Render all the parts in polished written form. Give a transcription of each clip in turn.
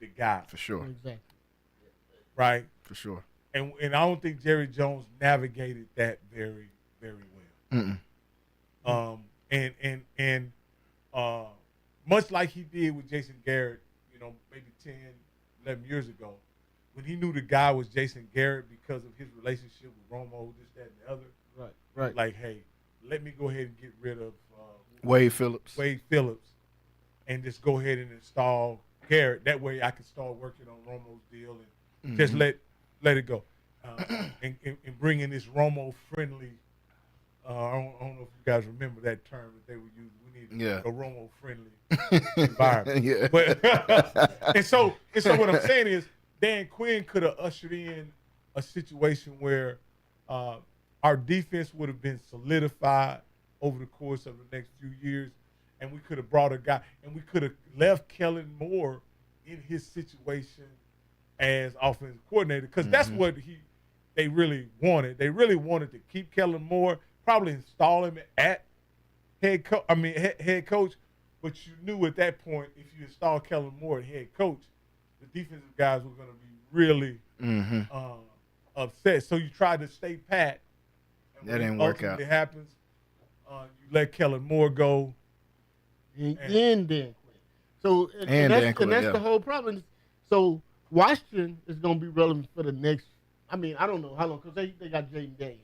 the guy. For sure. Exactly. Right? For sure. And I don't think Jerry Jones navigated that very, very well. And much like he did with Jason Garrett, maybe 10, 11 years ago, when he knew the guy was Jason Garrett because of his relationship with Romo, this, that, and the other. Right. Like, hey, let me go ahead and get rid of Wade Phillips, and just go ahead and install Garrett. That way I can start working on Romo's deal and just let it go. And bring in this Romo-friendly I don't know if you guys remember that term that they were using. We need a Romo-friendly environment. Yeah. But, and so what I'm saying is Dan Quinn could have ushered in a situation where our defense would have been solidified over the course of the next few years, and we could have brought a guy, and we could have left Kellen Moore in his situation as offensive coordinator, because that's what they really wanted. They really wanted to keep Kellen Moore, probably install him at head coach, but you knew at that point if you install Kellen Moore at head coach, the defensive guys were going to be really upset. So you tried to stay pat. And that didn't work out. It happens. You let Kellen Moore go. And Dan Quinn. So and that's the whole problem. So Washington is going to be relevant for the next, I don't know how long, because they got Jaden Daniels.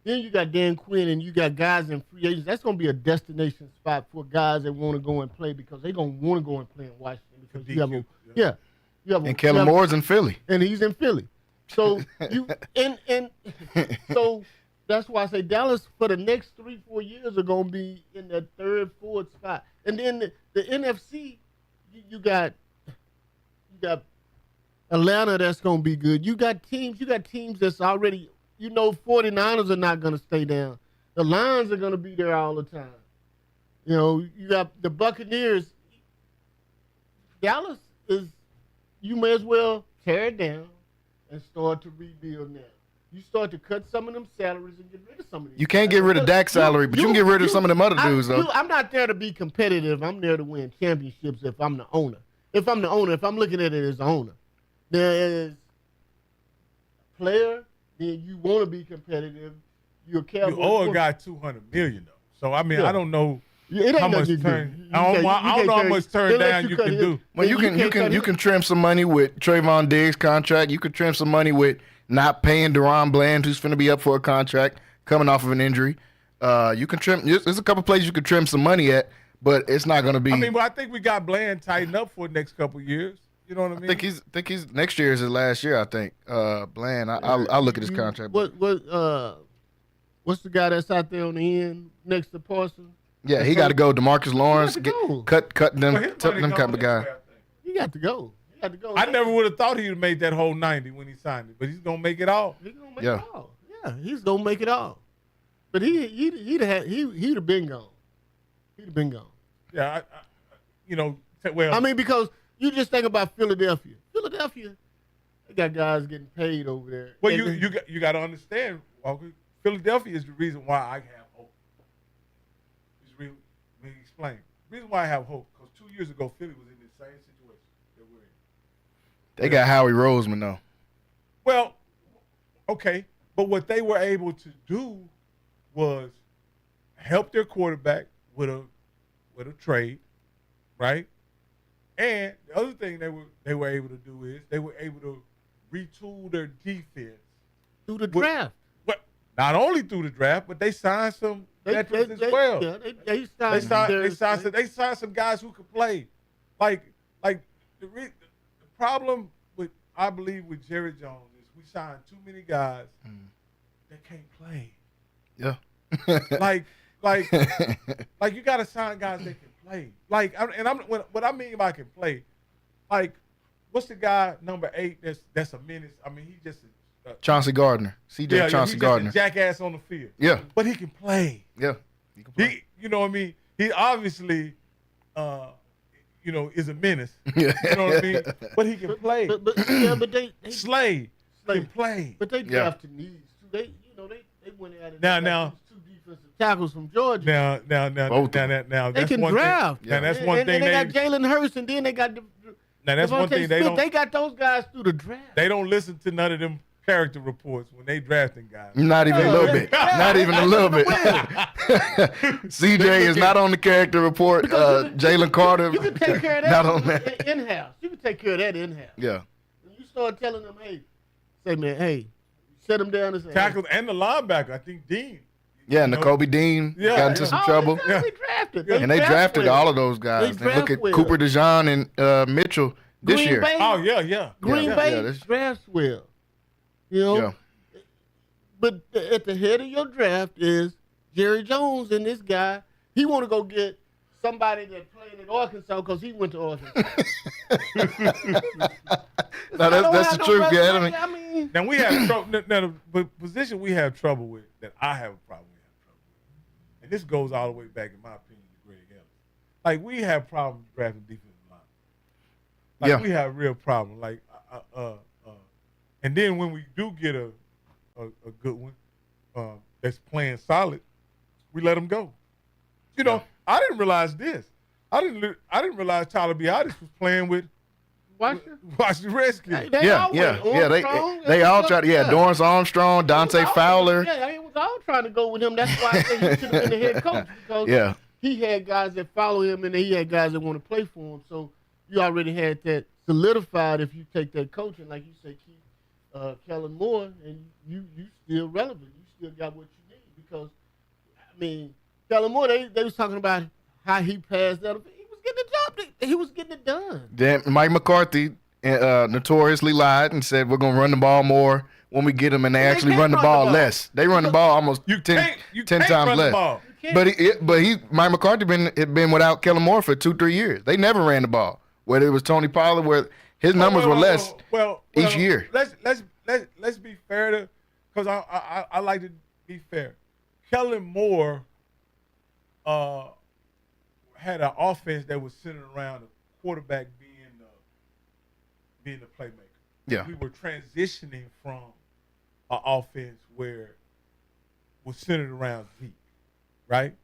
Then you got Dan Quinn, and you got guys in free agents. That's going to be a destination spot for guys that want to go and play, because they're going to want to go and play in Washington. Because you have and Kellen Moore's in Philly. And he's in Philly. So so that's why I say Dallas for the next 3-4 years are going to be in that third, fourth spot. And then the NFC, you got Atlanta that's going to be good. You got teams that's already, 49ers are not going to stay down. The Lions are going to be there all the time. You got the Buccaneers. Dallas is, you may as well tear it down and start to rebuild now. You start to cut some of them salaries and get rid of some of these. You can't get rid of Dak's salary, but you can get rid of some of them other dudes, though. I'm not there to be competitive. I'm there to win championships if I'm the owner. If I'm looking at it as the owner. There is a player, then you want to be competitive. You owe a guy $200 million, though. So, I don't know. It how much turn? I don't know how much turn down you can do. Well, you can trim some money with Trayvon Diggs' contract. You can trim some money with not paying Deron Bland, who's going to be up for a contract coming off of an injury. You can trim. There's a couple places you can trim some money at, but it's not going to be. I think we got Bland tightened up for the next couple of years. You know what I mean? I think he's next year is his last year. I think Bland. I'll look at his contract. What's the guy that's out there on the end next to Parsons? Yeah, he got to go. DeMarcus Lawrence, cut them type of guy. He got to go. I never would have thought he'd have made that whole 90 when he signed it, but he's gonna make it all. He's gonna make it all. Yeah, he's gonna make it all. But he'd have been gone. He'd have been gone. Yeah, because you just think about Philadelphia. They got guys getting paid over there. Well, you got to understand, Walker. Philadelphia is the reason why I have hope. Let me explain. The reason why I have hope, because 2 years ago, Philly was in the same situation that we're in. They got Howie Roseman, though. Well, okay. But what they were able to do was help their quarterback with a trade, right? And the other thing they were able to do is they were able to retool their defense. Through the draft. Not only through the draft, but they signed some veterans as well. Yeah, they signed some guys who could play. Like the problem I believe with Jerry Jones is we signed too many guys that can't play. Yeah. like you got to sign guys that can play. What I mean by can play, like what's the guy number 8 that's a menace? He just Chauncey Gardner, Chauncey Gardner, just a jackass on the field. Yeah, but he can play. Yeah, he can play. You know what I mean? He obviously, is a menace. You know what I mean? But he can play. But they Slay can play. But they drafted needs too. They went out and now 2 defensive tackles from Georgia. Now they that's can one draft. Thing. Now that's one thing. And they got Jalen Hurts, and then they got Now that's one thing they got those guys through the draft. They don't listen to none of them character reports when they drafting guys. Not even a little bit. Not even a little bit. CJ is not on the character report. Jalen Carter. You can take care of that not on that. in-house. You can take care of that in-house. Yeah. When you start telling them, hey, say, man, hey, set them down and say, tackles and the linebacker. I think Dean. Yeah, N'Kobe Dean got into some trouble. They drafted. And they drafted all of those guys. And look at Cooper DeJean and Mitchell this year. Bay, oh, yeah. Green Bay drafts well. You know? Yeah. But at the head of your draft is Jerry Jones, and this guy, he want to go get somebody that played at Arkansas because he went to Arkansas. No, that's the truth, yeah. I mean, now we have trouble. Now the position we have trouble with, that I have a problem with, and this goes all the way back, in my opinion, to Greg Ellis. Like, we have problems drafting defensive line. Like, we have real problems. Like, and then when we do get a good one that's playing solid, we let them go. You know, I didn't realize this. I didn't realize Tyler Biadasz was playing with Washington Redskins. They all tried. Yeah, Dorrance Armstrong, Dante Fowler. Yeah, they was all trying to go with him. That's why I say he should have been the head coach, because he had guys that follow him and he had guys that want to play for him. So you already had that solidified if you take that coach and, like you say, keep Kellen Moore, and you still relevant. You still got what you need, because, I mean, Kellen Moore, they was talking about how he passed that. He was getting the job. He was getting it done. Then Mike McCarthy notoriously lied and said we're going to run the ball more when we get them, and they actually run the ball less. They run the ball almost 10 times less. But Mike McCarthy been without Kellen Moore for 2-3 years. They never ran the ball. Whether it was Tony Pollard, where his numbers were less each year. Let's be fair to, because I like to be fair. Kellen Moore had an offense that was centered around the quarterback being the playmaker. Yeah, we were transitioning from an offense where it was centered around Zeke, right?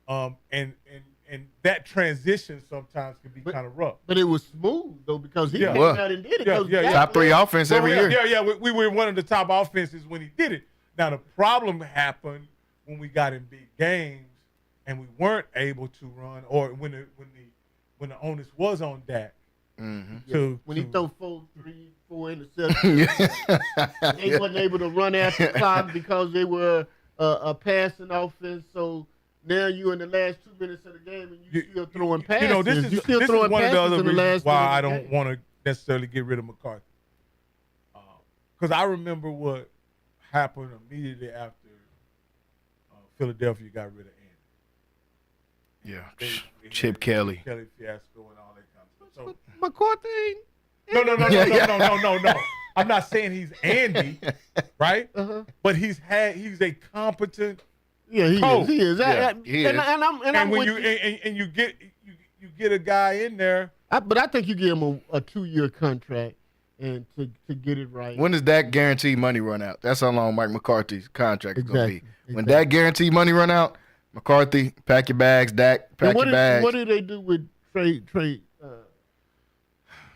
And that transition sometimes can be kind of rough. But it was smooth, though, because he came out and did it. Top 3 offense every year. Yeah. We were one of the top offenses when he did it. Now, the problem happened when we got in big games and we weren't able to run, or when the onus was on Dak. Mm-hmm. When he threw 4 interceptions, they wasn't able to run after the clock because they were a passing offense. So now you in the last 2 minutes of the game and you still throwing passes. You know, this is one of the other reasons why I don't want to necessarily get rid of McCarthy. Because I remember what happened immediately after Philadelphia got rid of Andy. Yeah, Chip Kelly. Kelly fiasco and all that kind of stuff. So, McCarthy. No. I'm not saying he's Andy, right? But he's a competent. Yeah, he is. He is. And when you get a guy in there. But I think you give him a 2-year contract and to get it right. When does that guaranteed money run out? That's how long Mike McCarthy's contract is going to be. When that guaranteed money run out, McCarthy, pack your bags. Dak, pack your bags. What do they do with Trey?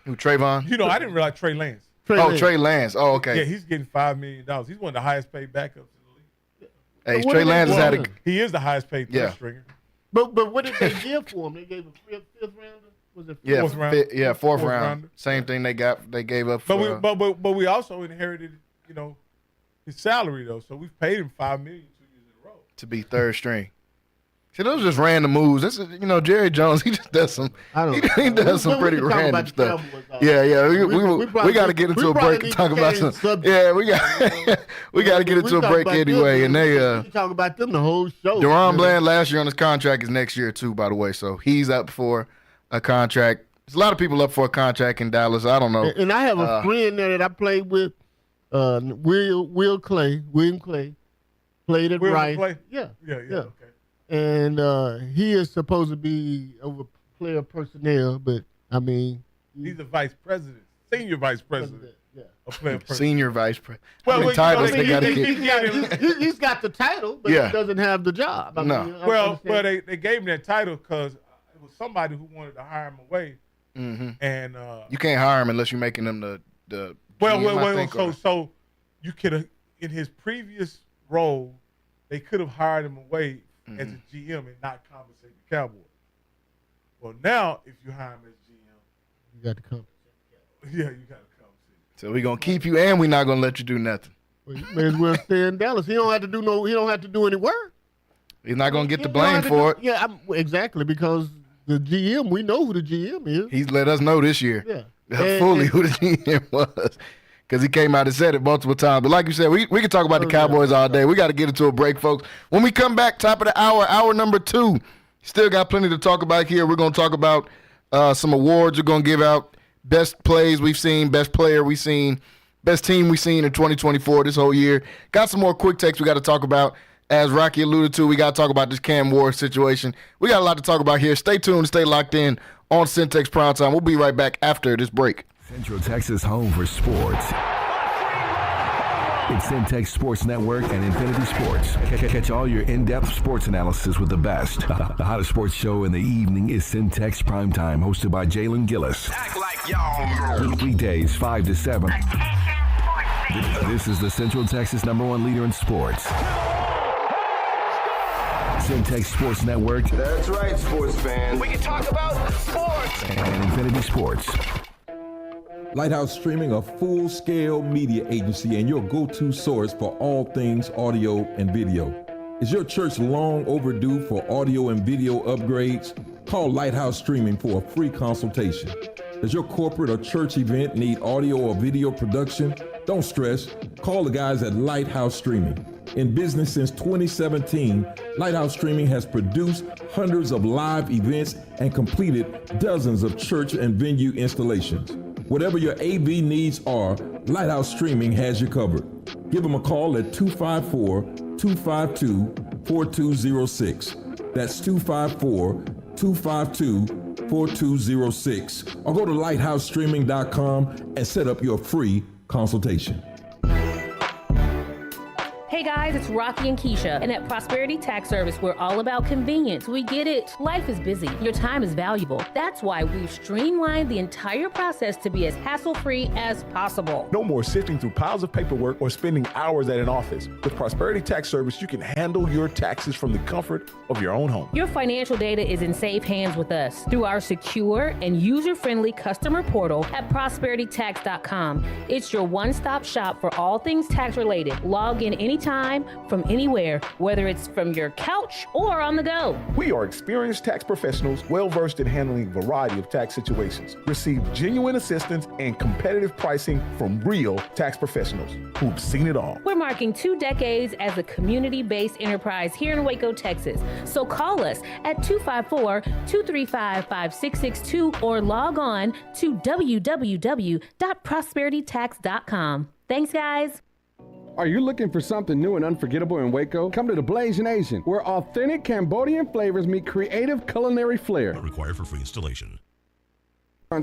Who, Trayvon? You know, I didn't realize Trey Lance. Trey Lance. Oh, okay. Yeah, he's getting $5 million. He's one of the highest paid backups in the league. Hey, Trey Lance has had a. He is the highest paid third stringer. But what did they give for him? They gave a fifth rounder. Was it fourth round. Same thing they gave up for. But we also inherited, his salary though. So we've paid him $5 million 2 years in a row to be third string. See, those are just random moves. This is, Jerry Jones. He just does some. He does some pretty random stuff. Yeah. We got to get into a break and talk about some. Yeah, we got to get into a break anyway. And they talk about them the whole show. Deron Bland last year on his contract is next year too, by the way. So he's up for a contract. There's a lot of people up for a contract in Dallas. I don't know. And I have a friend there that I played with, William Clay, played at Rice. Yeah. Okay. And he is supposed to be over player personnel, but I mean, he's a vice president, senior vice president. Yeah, a player senior vice president. Well, titles they got to get. He's got the title, but he doesn't have the job. Well, they gave him that title because it was somebody who wanted to hire him away Mm-hmm. And you can't hire him unless you're making him the so you could have, in his previous role, they could have hired him away as a GM and not compensate the Cowboys. Well, now if you hire him as GM, you got to compensate. Yeah, you got to compensate. So we're gonna keep you, and we're not gonna let you do nothing. Well, you may as well stay in Dallas. He don't have to do any work. He's not gonna get the blame for it. Yeah, exactly, because the GM, we know who the GM is. He's let us know this year. Yeah. Fully who the GM was. Because he came out and said it multiple times. But like you said, we can talk about the Cowboys all day. We got to get into a break, folks. When we come back, top of the hour number 2, still got plenty to talk about here. We're going to talk about some awards. We're going to give out best plays we've seen, best player we've seen, best team we've seen in 2024 this whole year. Got some more quick takes we got to talk about. As Rocky alluded to, we got to talk about this Cam Ward situation. We got a lot to talk about here. Stay tuned. Stay locked in on Centex Primetime. We'll be right back after this break. Central Texas home for sports. It's Centex Sports Network and Infinity Sports. Catch all your in-depth sports analysis with the best. The hottest sports show in the evening is Centex Primetime, hosted by Jalen Gillis. Act like y'all. Weekdays 5 to 7. This is the Central Texas #1 leader in sports. Centex Sports Network. That's right, sports fans. We can talk about sports. And Infinity Sports. Lighthouse Streaming, a full-scale media agency and your go-to source for all things audio and video. Is your church long overdue for audio and video upgrades? Call Lighthouse Streaming for a free consultation. Does your corporate or church event need audio or video production? Don't stress. Call the guys at Lighthouse Streaming. In business since 2017, Lighthouse Streaming has produced hundreds of live events and completed dozens of church and venue installations. Whatever your AV needs are, Lighthouse Streaming has you covered. Give them a call at 254-252-4206. That's 254-252-4206. Or go to lighthousestreaming.com and set up your free consultation. Hey guys, it's Rocky and Keisha, and at Prosperity Tax Service, we're all about convenience. We get it. Life is busy. Your time is valuable. That's why we've streamlined the entire process to be as hassle-free as possible. No more sifting through piles of paperwork or spending hours at an office. With Prosperity Tax Service, you can handle your taxes from the comfort of your own home. Your financial data is in safe hands with us through our secure and user-friendly customer portal at prosperitytax.com. It's your one-stop shop for all things tax-related. Log in anytime from anywhere, whether it's from your couch or on the go. We are experienced tax professionals well-versed in handling a variety of tax situations. Receive genuine assistance and competitive pricing from real tax professionals who've seen it all. We're marking 2 decades as a community-based enterprise here in Waco, Texas. So call us at 254-235-5662 or log on to www.prosperitytax.com. Thanks, guys. Are you looking for something new and unforgettable in Waco? Come to the Blasian Asian, where authentic Cambodian flavors meet creative culinary flair. Not required for free installation.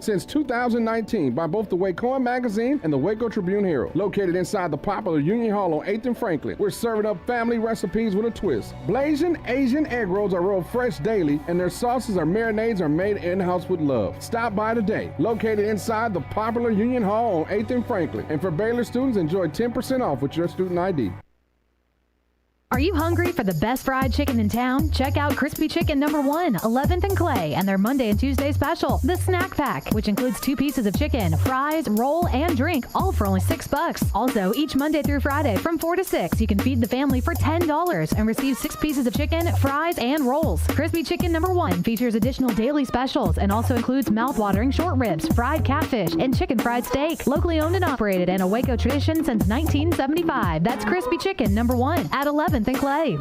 Since 2019 by both the Wacoan Magazine and the Waco Tribune Herald. Located inside the popular Union Hall on 8th and Franklin, we're serving up family recipes with a twist. Blasian Asian egg rolls are rolled fresh daily, and their sauces or marinades are made in-house with love. Stop by today. Located inside the popular Union Hall on 8th and Franklin. And for Baylor students, enjoy 10% off with your student ID. Are you hungry for the best fried chicken in town? Check out Crispy Chicken #1, 11th and Clay, and their Monday and Tuesday special, the Snack Pack, which includes 2 pieces of chicken, fries, roll, and drink, all for only $6. Also, each Monday through Friday from 4 to 6, you can feed the family for $10 and receive 6 pieces of chicken, fries, and rolls. Crispy Chicken #1 features additional daily specials and also includes mouth-watering short ribs, fried catfish, and chicken fried steak. Locally owned and operated and a Waco tradition since 1975. That's Crispy Chicken #1 at 11th and Clay.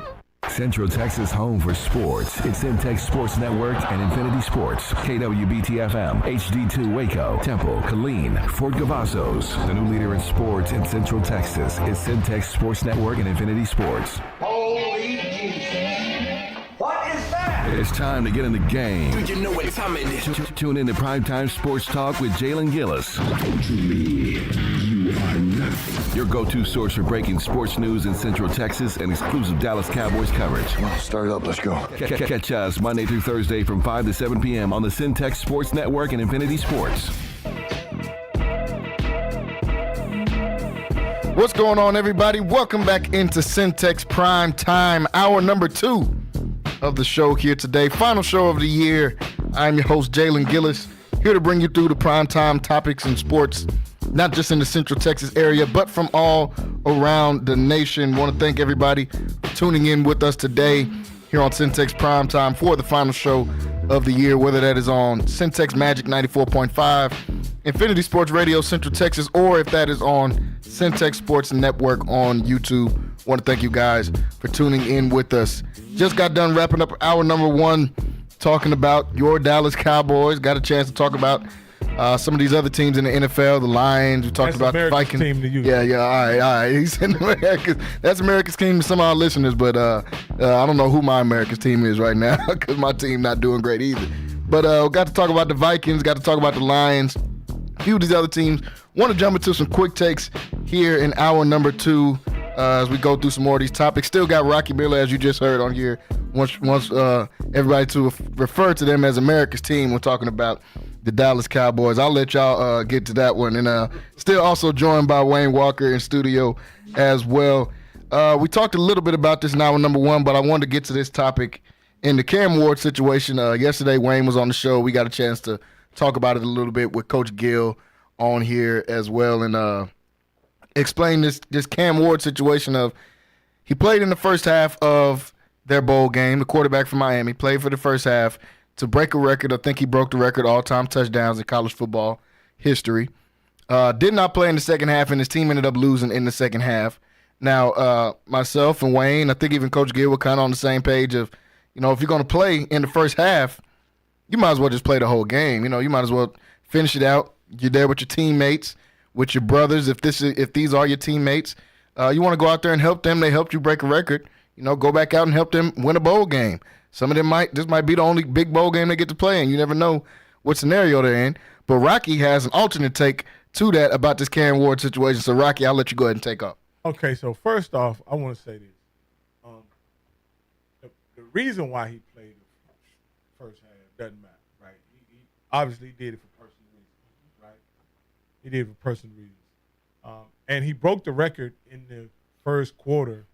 Central Texas home for sports. It's Centex Sports Network and Infinity Sports. KWBT-FM, HD2 Waco, Temple, Killeen, Fort Cavazos. The new leader in sports in Central Texas is Centex Sports Network and Infinity Sports. Holy Jesus. What is that? It's time to get in the game. Do you know what time it is? Tune in to Primetime Sports Talk with Jalen Gillis. To me, you are nothing. your go-to source for breaking sports news in Central Texas and exclusive Dallas Cowboys coverage. Start it up. Let's go. Catch us Monday through Thursday from 5 to 7 p.m. on the Centex Sports Network and Infinity Sports. What's going on, everybody? Welcome back into Centex Prime Time, hour number 2 of the show here today. Final show of the year. I'm your host, Jalen Gillis, here to bring you through the prime time topics in sports, not just in the Central Texas area, but from all around the nation. Want to thank everybody for tuning in with us today here on Centex Prime Time for the final show of the year, whether that is on Centex Magic 94.5, Infinity Sports Radio Central Texas, or if that is on Centex Sports Network on YouTube. Want to thank you guys for tuning in with us. Just got done wrapping up hour number 1, talking about your Dallas Cowboys. Got a chance to talk about some of these other teams in the NFL, the Lions. We talked about the Vikings. Team to you. Yeah. All right. He's in America's. That's America's team to some of our listeners, but I don't know who my America's team is right now because my team not doing great either. But got to talk about the Vikings. Got to talk about the Lions. A few of these other teams. Want to jump into some quick takes here in hour number 2 as we go through some more of these topics. Still got Rocky Miller, as you just heard on here. Wants everybody to refer to them as America's team when talking about the Dallas Cowboys. I'll let y'all get to that one. And still also joined by Wayne Walker in studio as well. We talked a little bit about this in hour number 1, but I wanted to get to this topic in the Cam Ward situation. Yesterday, Wayne was on the show. We got a chance to talk about it a little bit with Coach Gill on here as well, and explain this Cam Ward situation of he played in the first half of their bowl game. The quarterback from Miami played for the first half to break a record. I think he broke the record all-time touchdowns in college football history. Did not play in the second half, and his team ended up losing in the second half. Now, myself and Wayne, I think even Coach Gill were kind of on the same page of, if you're going to play in the first half, you might as well just play the whole game. You might as well finish it out. You're there with your teammates, with your brothers. If these are your teammates, you want to go out there and help them. They helped you break a record. Go back out and help them win a bowl game. Some of them this might be the only big bowl game they get to play in. You never know what scenario they're in. But Rocky has an alternate take to that about this Cam Ward situation. So, Rocky, I'll let you go ahead and take off. Okay, so first off, I want to say this. The reason why he played the first half doesn't matter, right? He obviously did it for personal reasons, right? He did it for personal reasons. And he broke the record in the first quarter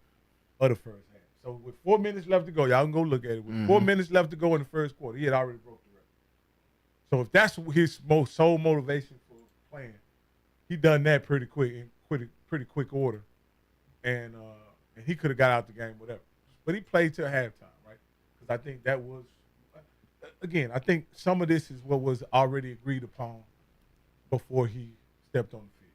of the first half. So with 4 minutes left to go, y'all can go look at it. With 4 minutes left to go in the first quarter, he had already broke the record. So if that's his sole motivation for playing, he done that pretty quick in pretty quick order, and he could have got out the game, whatever. But he played till halftime, right? Because I think that was, again, I think some of this is what was already agreed upon before he stepped on the field.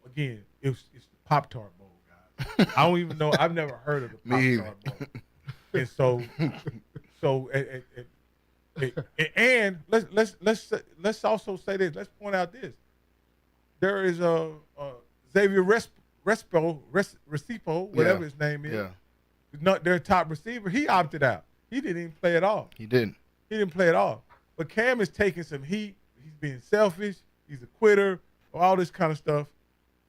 Again, it's the Pop-Tart Bowl, guys. I don't even know. I've never heard of the Pop-Tart Bowl. And so, and let's also say this. Let's point out this. There is a Xavier Recipo, whatever his name is. Yeah. Not their top receiver. He opted out. He didn't even play at all. He didn't play at all. But Cam is taking some heat. He's being selfish. He's a quitter. All this kind of stuff.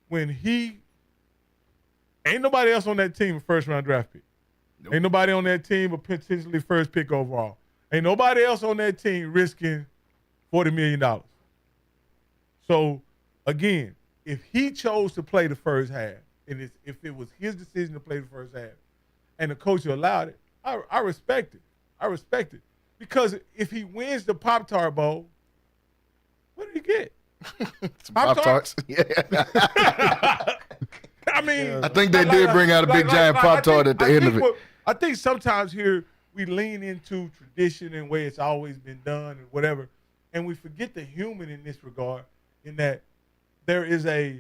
When ain't nobody else on that team a first-round draft pick. Nope. Ain't nobody on that team a potentially first pick overall. Ain't nobody else on that team risking $40 million. So, again, if he chose to play the first half, and if it was his decision to play the first half, and the coach allowed it, I respect it. I respect it. Because if he wins the Pop-Tart Bowl, what did he get? Some Pop-Tarts. Yeah. I mean, I think they did bring out a big giant Pop-Tart at the end of it. I think sometimes here we lean into tradition and way it's always been done and whatever, and we forget the human in this regard, in that there is a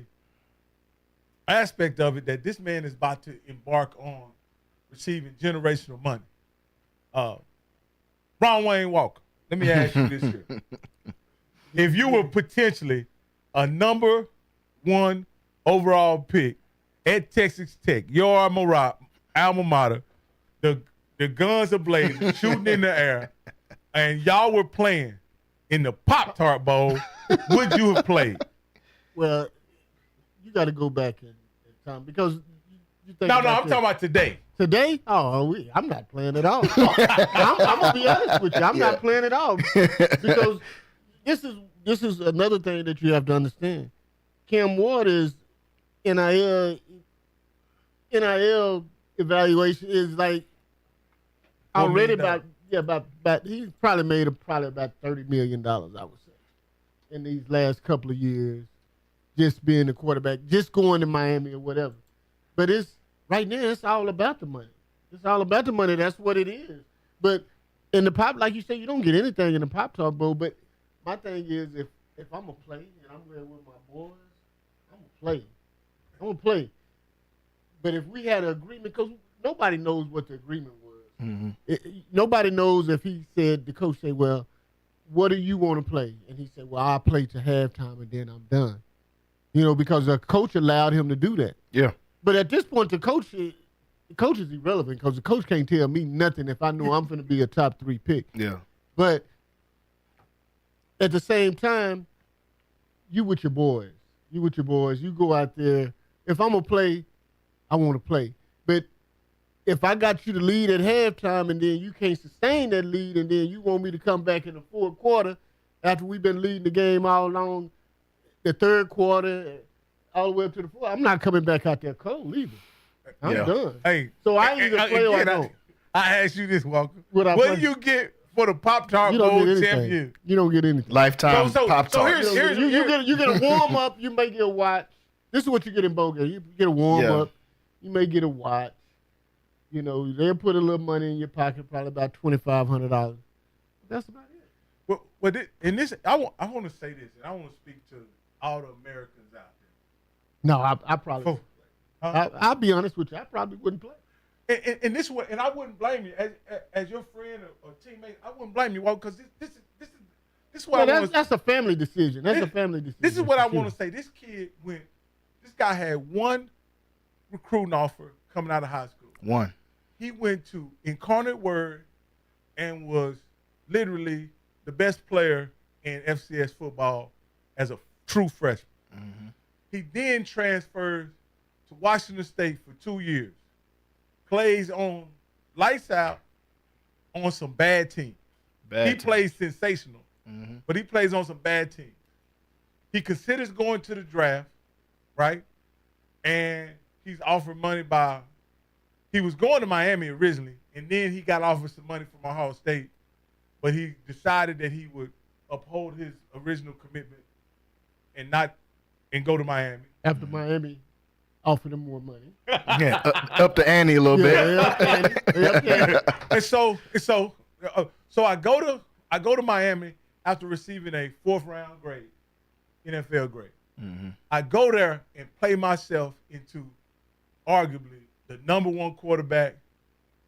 aspect of it that this man is about to embark on receiving generational money. Ron Wayne Walker, let me ask you this here. If you were potentially a number 1 overall pick at Texas Tech, your alma mater, the guns are blazing, shooting in the air, and y'all were playing in the Pop-Tart Bowl, would you have played? Well, you got to go back in time because you think. No, I'm talking about today. Today? Oh, I'm not playing at all. I'm gonna be honest with you. I'm not playing at all because this is another thing that you have to understand. Cam Ward is NIL evaluation is like already about he's probably made about $30 million, I would say, in these last couple of years, just being the quarterback, just going to Miami or whatever. But right now it's all about the money. It's all about the money. That's what it is. But in the pop, like you say, you don't get anything in the Pop-Tart Bowl. But my thing is, if I'm gonna play and I'm there with my boys, I'm gonna play. But if we had an agreement, because nobody knows what the agreement was. Mm-hmm. Nobody knows if the coach said, well, what do you want to play? And he said, well, I'll play to halftime and then I'm done. Because the coach allowed him to do that. Yeah. But at this point, the coach is irrelevant because the coach can't tell me nothing if I know I'm going to be a top 3 pick. Yeah. But at the same time, you with your boys. You go out there. If I'm going to play, I want to play. But if I got you to lead at halftime and then you can't sustain that lead and then you want me to come back in the fourth quarter after we've been leading the game all along, the third quarter, all the way up to the fourth, I'm not coming back out there cold either. I'm done. Hey, so I either play or I don't. I ask you this, Walker. What do you get for the Pop-Tart Bowl champion? You don't get anything. Lifetime Pop-Tart. So here's you get a warm-up. You may get a watch. This is what you get in bowl games. You get a warm-up. You may get a watch. They'll put a little money in your pocket, probably about $2,500. That's about it. Well, in this, I want to say this, and I want to speak to all the Americans out there. No, I probably. I'll be honest with you. I probably wouldn't play. And this way, and I wouldn't blame you as your friend or teammate. I wouldn't blame you, because this is what I want. That's a family decision. That's a family decision. This is what I want to say. This guy had one recruiting offer coming out of high school. One. He went to Incarnate Word and was literally the best player in FCS football as a true freshman. Mm-hmm. He then transfers to Washington State for 2 years. Plays on lights out on some bad teams. He plays sensational, but he plays on some bad teams. He considers going to the draft, right? And he's offered money he was going to Miami originally, and then he got offered some money from Ohio State, but he decided that he would uphold his original commitment and go to Miami. After Miami offered him more money. Yeah, up the ante a little bit. And so I go to Miami after receiving a 4th round grade, NFL grade. Mm-hmm. I go there and play myself into arguably the number 1 quarterback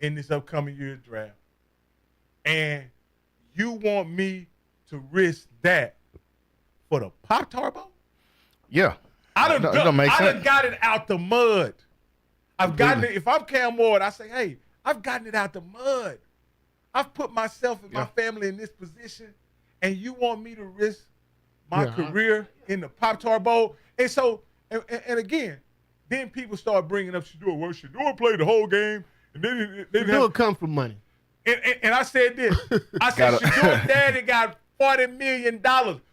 in this upcoming year's draft. And you want me to risk that for the Pop-Tart Bowl? Yeah. I done got it out the mud. I've gotten it. If I'm Cam Ward, I say, hey, I've gotten it out the mud. I've put myself and my family in this position, and you want me to risk my career in the Pop-Tart Bowl? And so, and again, then people start bringing up Shador. Well, Shador played the whole game, and then Shador come from money. And I said this. I said Shador daddy got $40 million.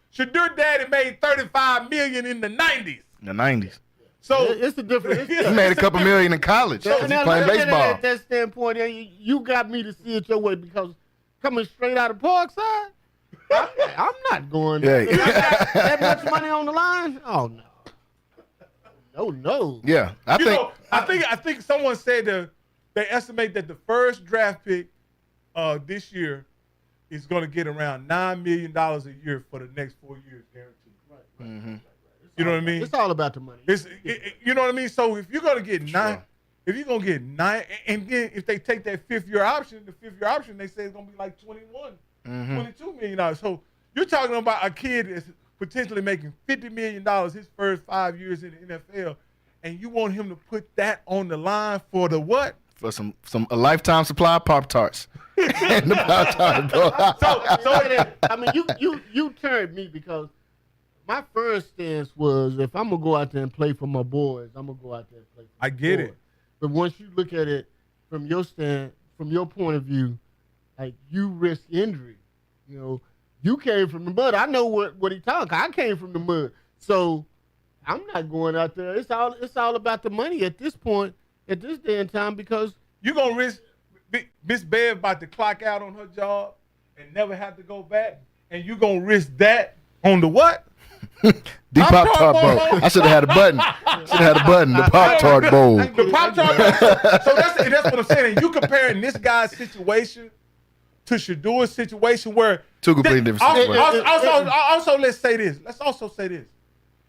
Shador daddy made $35 million in the 90s. In the 90s. So it's a different. He made a couple million in college because he's playing baseball. At that standpoint, you got me to see it your way because coming straight out of Parkside, I'm not going there. That much money on the line? Oh no. No. Yeah, I think someone said they estimate that the first draft pick this year is going to get around $9 million a year for the next 4 years, guaranteed. Right. Mm-hmm. You know what I mean? It's all about the money. You know what I mean? So if you're going to get nine, and then if they take that 5th year option, they say it's going to be like $21, $22 million. So you're talking about a kid that's potentially making $50 million his first 5 years in the NFL, and you want him to put that on the line for the what? For a lifetime supply of Pop-Tarts. And the Pop-Tart, bro. So I mean, you turned me because my first stance was if I'm gonna go out there and play for my boys, I'm gonna go out there and play. For I get it. But once you look at it from your point of view, like you risk injury. You know, you came from the mud. I know what he talking. I came from the mud, so I'm not going out there. It's all about the money at this point, at this day and time, because you gonna risk Miss Bev about to clock out on her job and never have to go back, and you gonna risk that on the what? The Pop-Tart Bowl. I should have had a button. The Pop-Tart Bowl. The Pop-Tart Bowl. So that's what I'm saying. You comparing this guy's situation to Shadour's situation where two completely different situations. Also, let's say this. Let's also say this.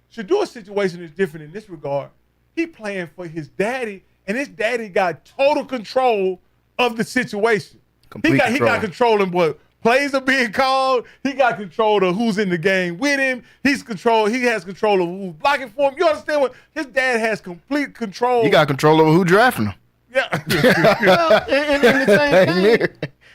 Shadour's situation is different in this regard. He playing for his daddy, and his daddy got total control of the situation. He got control of what plays are being called. He got control of who's in the game with him. He has control of who's blocking for him. You understand what? His dad has complete control. He got control over who drafting him. Yeah. Well, and the same thing.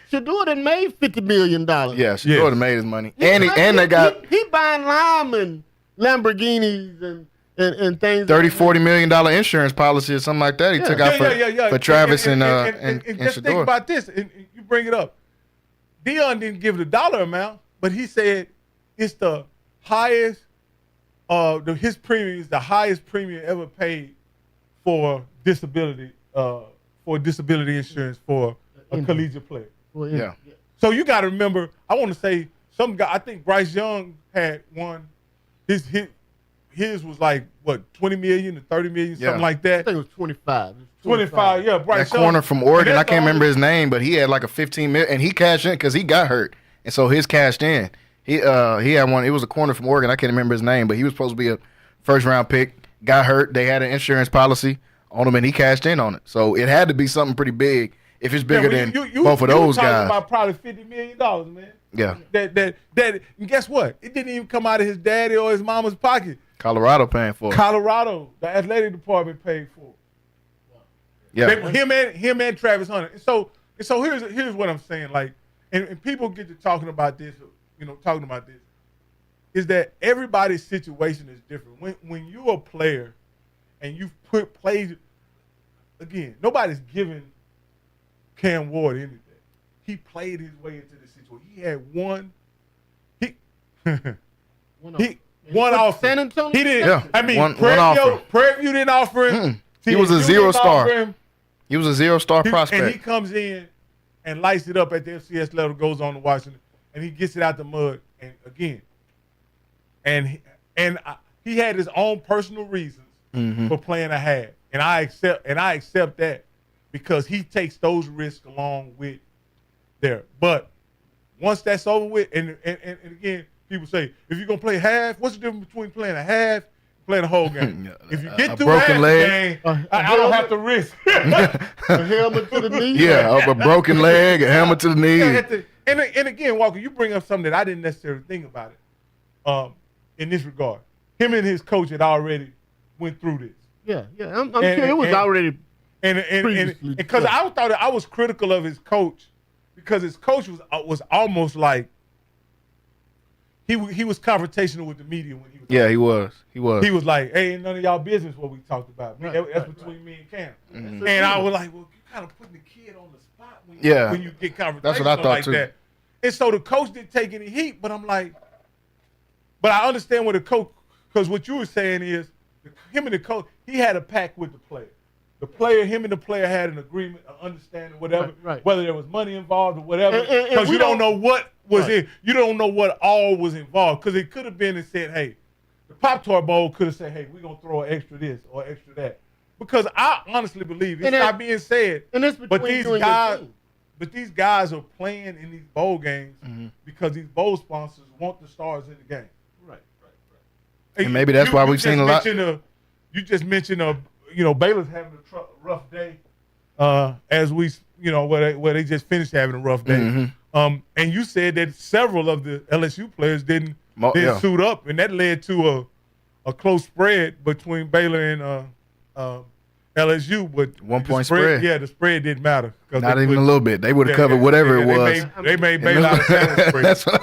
Shadour done made $50 million. Yeah, Shadour done made his money. He buying linemen, Lamborghinis and things. $40 million insurance policy or something like that. He took out for Travis and just Shadour. Think about this, and you bring it up. Dion didn't give the dollar amount, but he said it's the highest. His premium is the highest premium ever paid for disability insurance for a collegiate player. Well, yeah. So you got to remember. I want to say some guy. I think Bryce Young had one. His was like what, 20 million to 30 million, something like that. I think it was 25. 25, yeah. Bryce That corner from Oregon, I can't remember his name, but he had like a 15 million, and he cashed in because he got hurt, and so his cashed in. He had one. It was a corner from Oregon. I can't remember his name, but he was supposed to be a first round pick. Got hurt. They had an insurance policy on him, and he cashed in on it. So it had to be something pretty big. If it's bigger than both of those guys, about probably $50 million, man. Yeah. That. And guess what? It didn't even come out of his daddy or his mama's pocket. Colorado paying for it. Colorado, the athletic department paid for it. Yeah. Him and Travis Hunter. And so here's what I'm saying. Like, and people get to talking about this, is that everybody's situation is different. When you're a player and you've played, again, nobody's giving Cam Ward anything. He played his way into the situation. He had one offer. San Antonio? He didn't. Yeah. I mean, one offer. Prairie View didn't offer him. He was a 0-star. He was a 0-star prospect. And he comes in and lights it up at the FCS level, goes on to Washington, and he gets it out the mud. And again, he had his own personal reasons for playing a half, and I accept that because he takes those risks along with there. But once that's over with, and again, people say, if you're gonna play half, what's the difference between playing a half and playing a whole game? If you get through half the game, I don't have to risk a helmet to the knee. Yeah, a broken leg, a helmet to the knee. And again, Walker, you bring up something that I didn't necessarily think about it. In this regard, him and his coach had already went through this. Yeah. I'm sure it was already. And because I thought I was critical of his coach because his coach was almost like he was confrontational with the media when he was. Yeah, he was. He was like, "Hey, ain't none of y'all business what we talked about. That's between me and Cam." Mm-hmm. And I was like, "Well, you kind of putting the kid on the spot when you get confrontational That's what I thought like too. that." And so the coach didn't take any heat, but I'm like, but I understand what the coach, because what you were saying is him and the coach, he had a pact with the player. Him and the player had an agreement, an understanding, whatever, right. Whether there was money involved or whatever, because you don't know what was in. You don't know what all was involved, because it could have been and said, hey, the Pop-Tart Bowl could have said, hey, we're going to throw an extra this or extra that. Because I honestly believe, it's not being said, but these guys are playing in these bowl games because these bowl sponsors want the stars in the game. Right. And maybe that's why we've seen a lot. You just mentioned Baylor's having a rough day, as we, where they just finished having a rough day. And you said that several of the LSU players didn't suit up, and that led to a close spread between Baylor and LSU. But 1 point spread. Yeah, the spread didn't matter. Not even a little bit. They would have covered whatever it was. They made Baylor out of sandwich spread.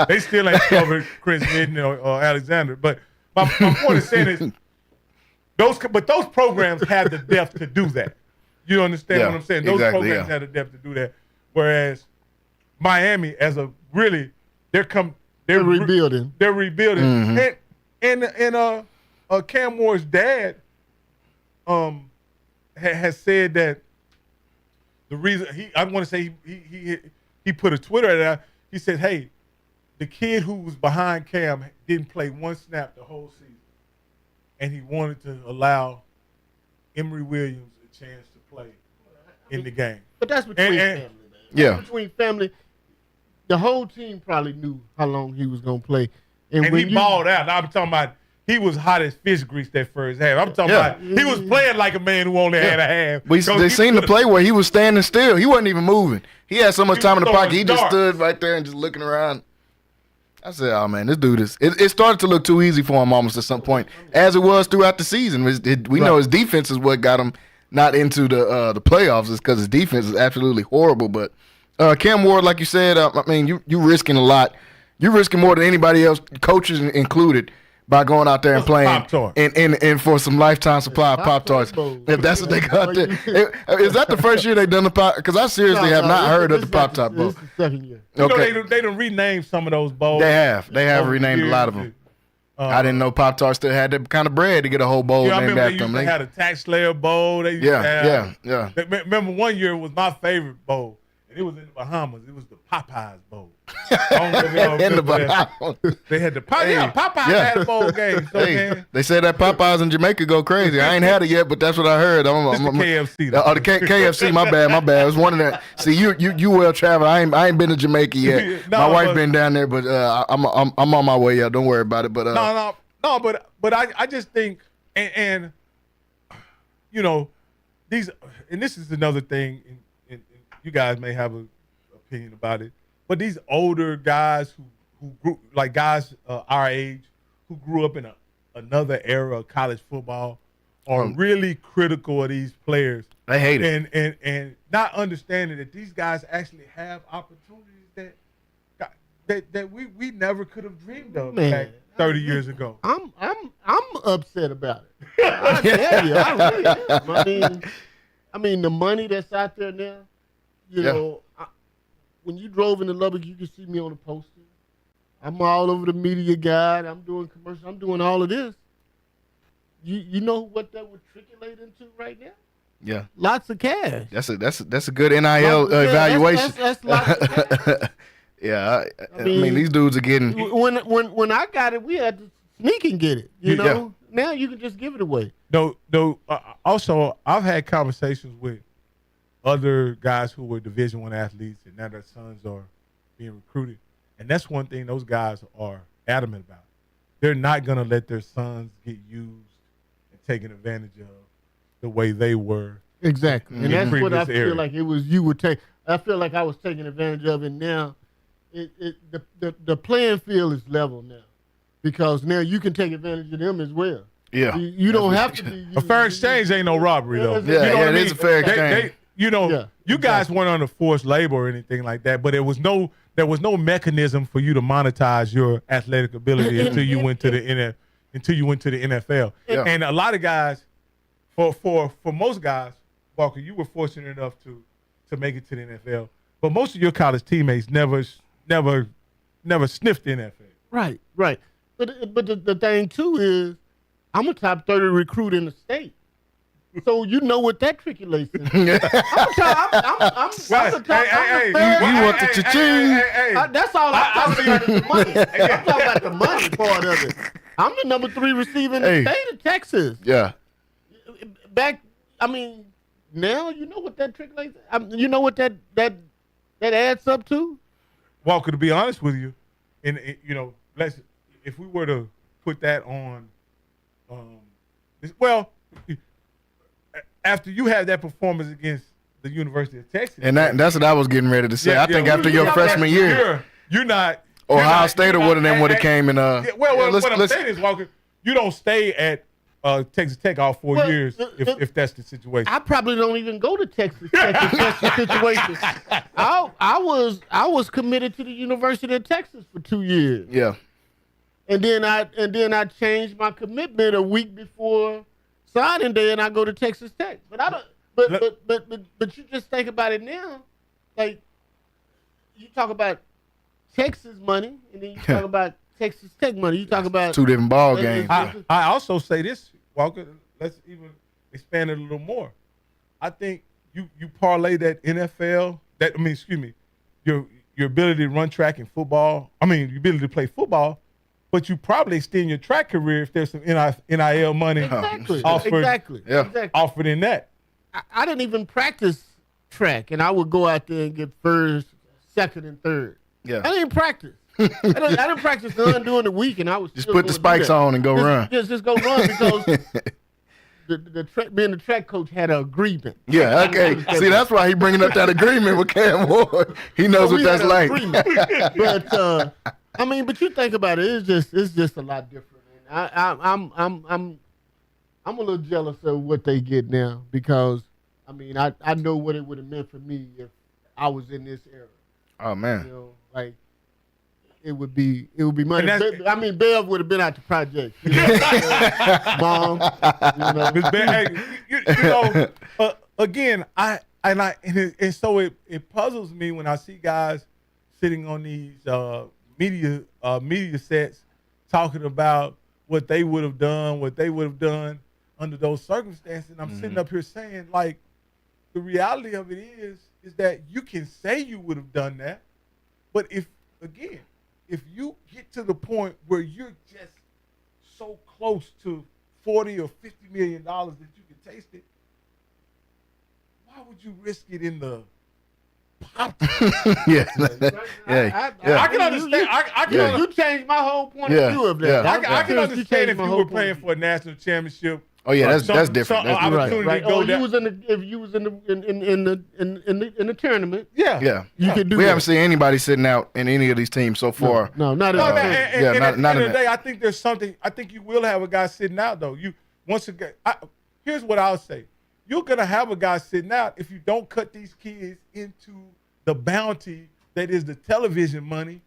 They still ain't covered Chris Midden or Alexander. But my point is saying is those programs have the depth to do that. You understand what I'm saying? Those programs have the depth to do that. Whereas Miami, as a really, they're rebuilding. They're rebuilding. Mm-hmm. And Cam Moore's dad has said that the reason I want to say he put a Twitter out. He said, "Hey, the kid who was behind Cam didn't play one snap the whole season, and he wanted to allow Emory Williams a chance to play in the game." But that's between family, man. That's between family. The whole team probably knew how long he was gonna play, and when he balled out. Now I'm talking about. He was hot as fish grease that first half. I'm talking about he was playing like a man who only had a half. They seen the play where he was standing still. He wasn't even moving. He had so much time in the pocket. He just stood right there and just looking around. I said, "Oh man, this dude is." It started to look too easy for him almost at some point, as it was throughout the season. We know his defense is what got him not into the playoffs, is because his defense is absolutely horrible. But Cam Ward, like you said, I mean, you risking a lot. You're risking more than anybody else, coaches included, by going out there and playing and for some lifetime supply of Pop-Tarts. If that's what they got there. Is that the first year they done the Pop? Because I seriously have not heard of the Pop-Tart Bowl. This is the second year. Okay. They done renamed some of those bowls. They have renamed a lot of them. I didn't know Pop-Tarts still had that kind of bread to get a whole bowl named after them. They had a Tax Slayer Bowl. Yeah. Remember one year was my favorite bowl, and it was in the Bahamas. It was the Popeyes Bowl. In the Bahamas. They had the Popeyes had a bowl game. So they said that Popeyes in Jamaica go crazy. I ain't had it yet, but that's what I heard. The KFC. Though. The KFC. My bad. It was one of that. See, you well traveled. I ain't been to Jamaica yet. My wife been down there, but I'm on my way. Yeah, don't worry about it. But no. But I just think and you know these, and this is another thing. And you guys may have an opinion about it. But these older guys who grew, like guys our age, who grew up in another era of college football, are really critical of these players. They hate it. And not understanding that these guys actually have opportunities that we never could have dreamed of back 30 years ago. I'm upset about it. I tell you, I really am. I mean, the money that's out there now, you know. When you drove into Lubbock, you could see me on the poster. I'm all over the media guide. I'm doing commercials. I'm doing all of this. You know what that would triculate into right now? Yeah, lots of cash. That's a good NIL evaluation. That's lots of cash. Yeah, I mean these dudes are getting. When I got it, we had to sneak and get it. You know, now you can just give it away. No. Also, I've had conversations with other guys who were Division I athletes, and now their sons are being recruited. And that's one thing those guys are adamant about. They're not going to let their sons get used and taken advantage of the way they were. Exactly. And that's what I feel like it was you would take. I feel like I was taking advantage of it now. The playing field is level now because now you can take advantage of them as well. Yeah. You don't have to be. A fair exchange ain't no robbery, though. It is a fair exchange. You guys weren't under forced labor or anything like that, but there was no mechanism for you to monetize your athletic ability until you went to the NFL. Yeah. And a lot of guys, for most guys, Walker, you were fortunate enough to make it to the NFL, but most of your college teammates never sniffed the NFL. Right. But the thing too is, I'm a top 30 recruit in the state. So you know what that trickulates into. You want the cha-ching. That's all I'm talking about is the money. I'm talking about the money part of it. I'm the number 3 receiver in the state of Texas. Yeah. Now you know what that trickulates. You know what that adds up to. Walker, to be honest with you, if we were to put that on, after you had that performance against the University of Texas, and that's what I was getting ready to say. I think after your freshman year, you're not. Ohio State would have came in. What I'm saying is, Walker, you don't stay at Texas Tech all 4 years if that's the situation. I probably don't even go to Texas Tech if that's the situation. I was committed to the University of Texas for 2 years. Yeah. And then I changed my commitment a week before signing day, and I go to Texas Tech. But I don't. But you just think about it now, like you talk about Texas money, and then you talk about Texas Tech money. You talk about two different ball games. I also say this, Walker. Let's even expand it a little more. I think you parlay that NFL. Your ability to run track and football. Your ability to play football. But you probably extend your track career if there's some NIL money offered in that. I didn't even practice track, and I would go out there and get first, second, and third. Yeah. I didn't practice. I didn't practice none during the week, and I was just put the spikes on and go run. Just go run because being the track coach had an agreement. Yeah, okay. See, that's why he bringing up that agreement with Cam Ward. He knows what that's like. But you think about it, it's just a lot different. And I'm a little jealous of what they get now because I know what it would have meant for me if I was in this era. Oh man. It would be money. Bev would have been out the project. Mom. Again, so it puzzles me when I see guys sitting on these media sets talking about what they would have done under those circumstances. And I'm sitting up here saying, like, the reality of it is that you can say you would have done that, but if you get to the point where you're just so close to $40 or $50 million that you can taste it, why would you risk it in the pop? Yeah. I can understand. You changed my whole point of view of that. I can understand if you were playing for a national championship. Oh yeah, that's different. Right. If you was in the tournament. Yeah. You could do. We haven't seen anybody sitting out in any of these teams so far. No, not at all. At the end of the day, I think there's something. I think you will have a guy sitting out though. Here's what I'll say. You're gonna have a guy sitting out if you don't cut these kids into the bounty that is the television money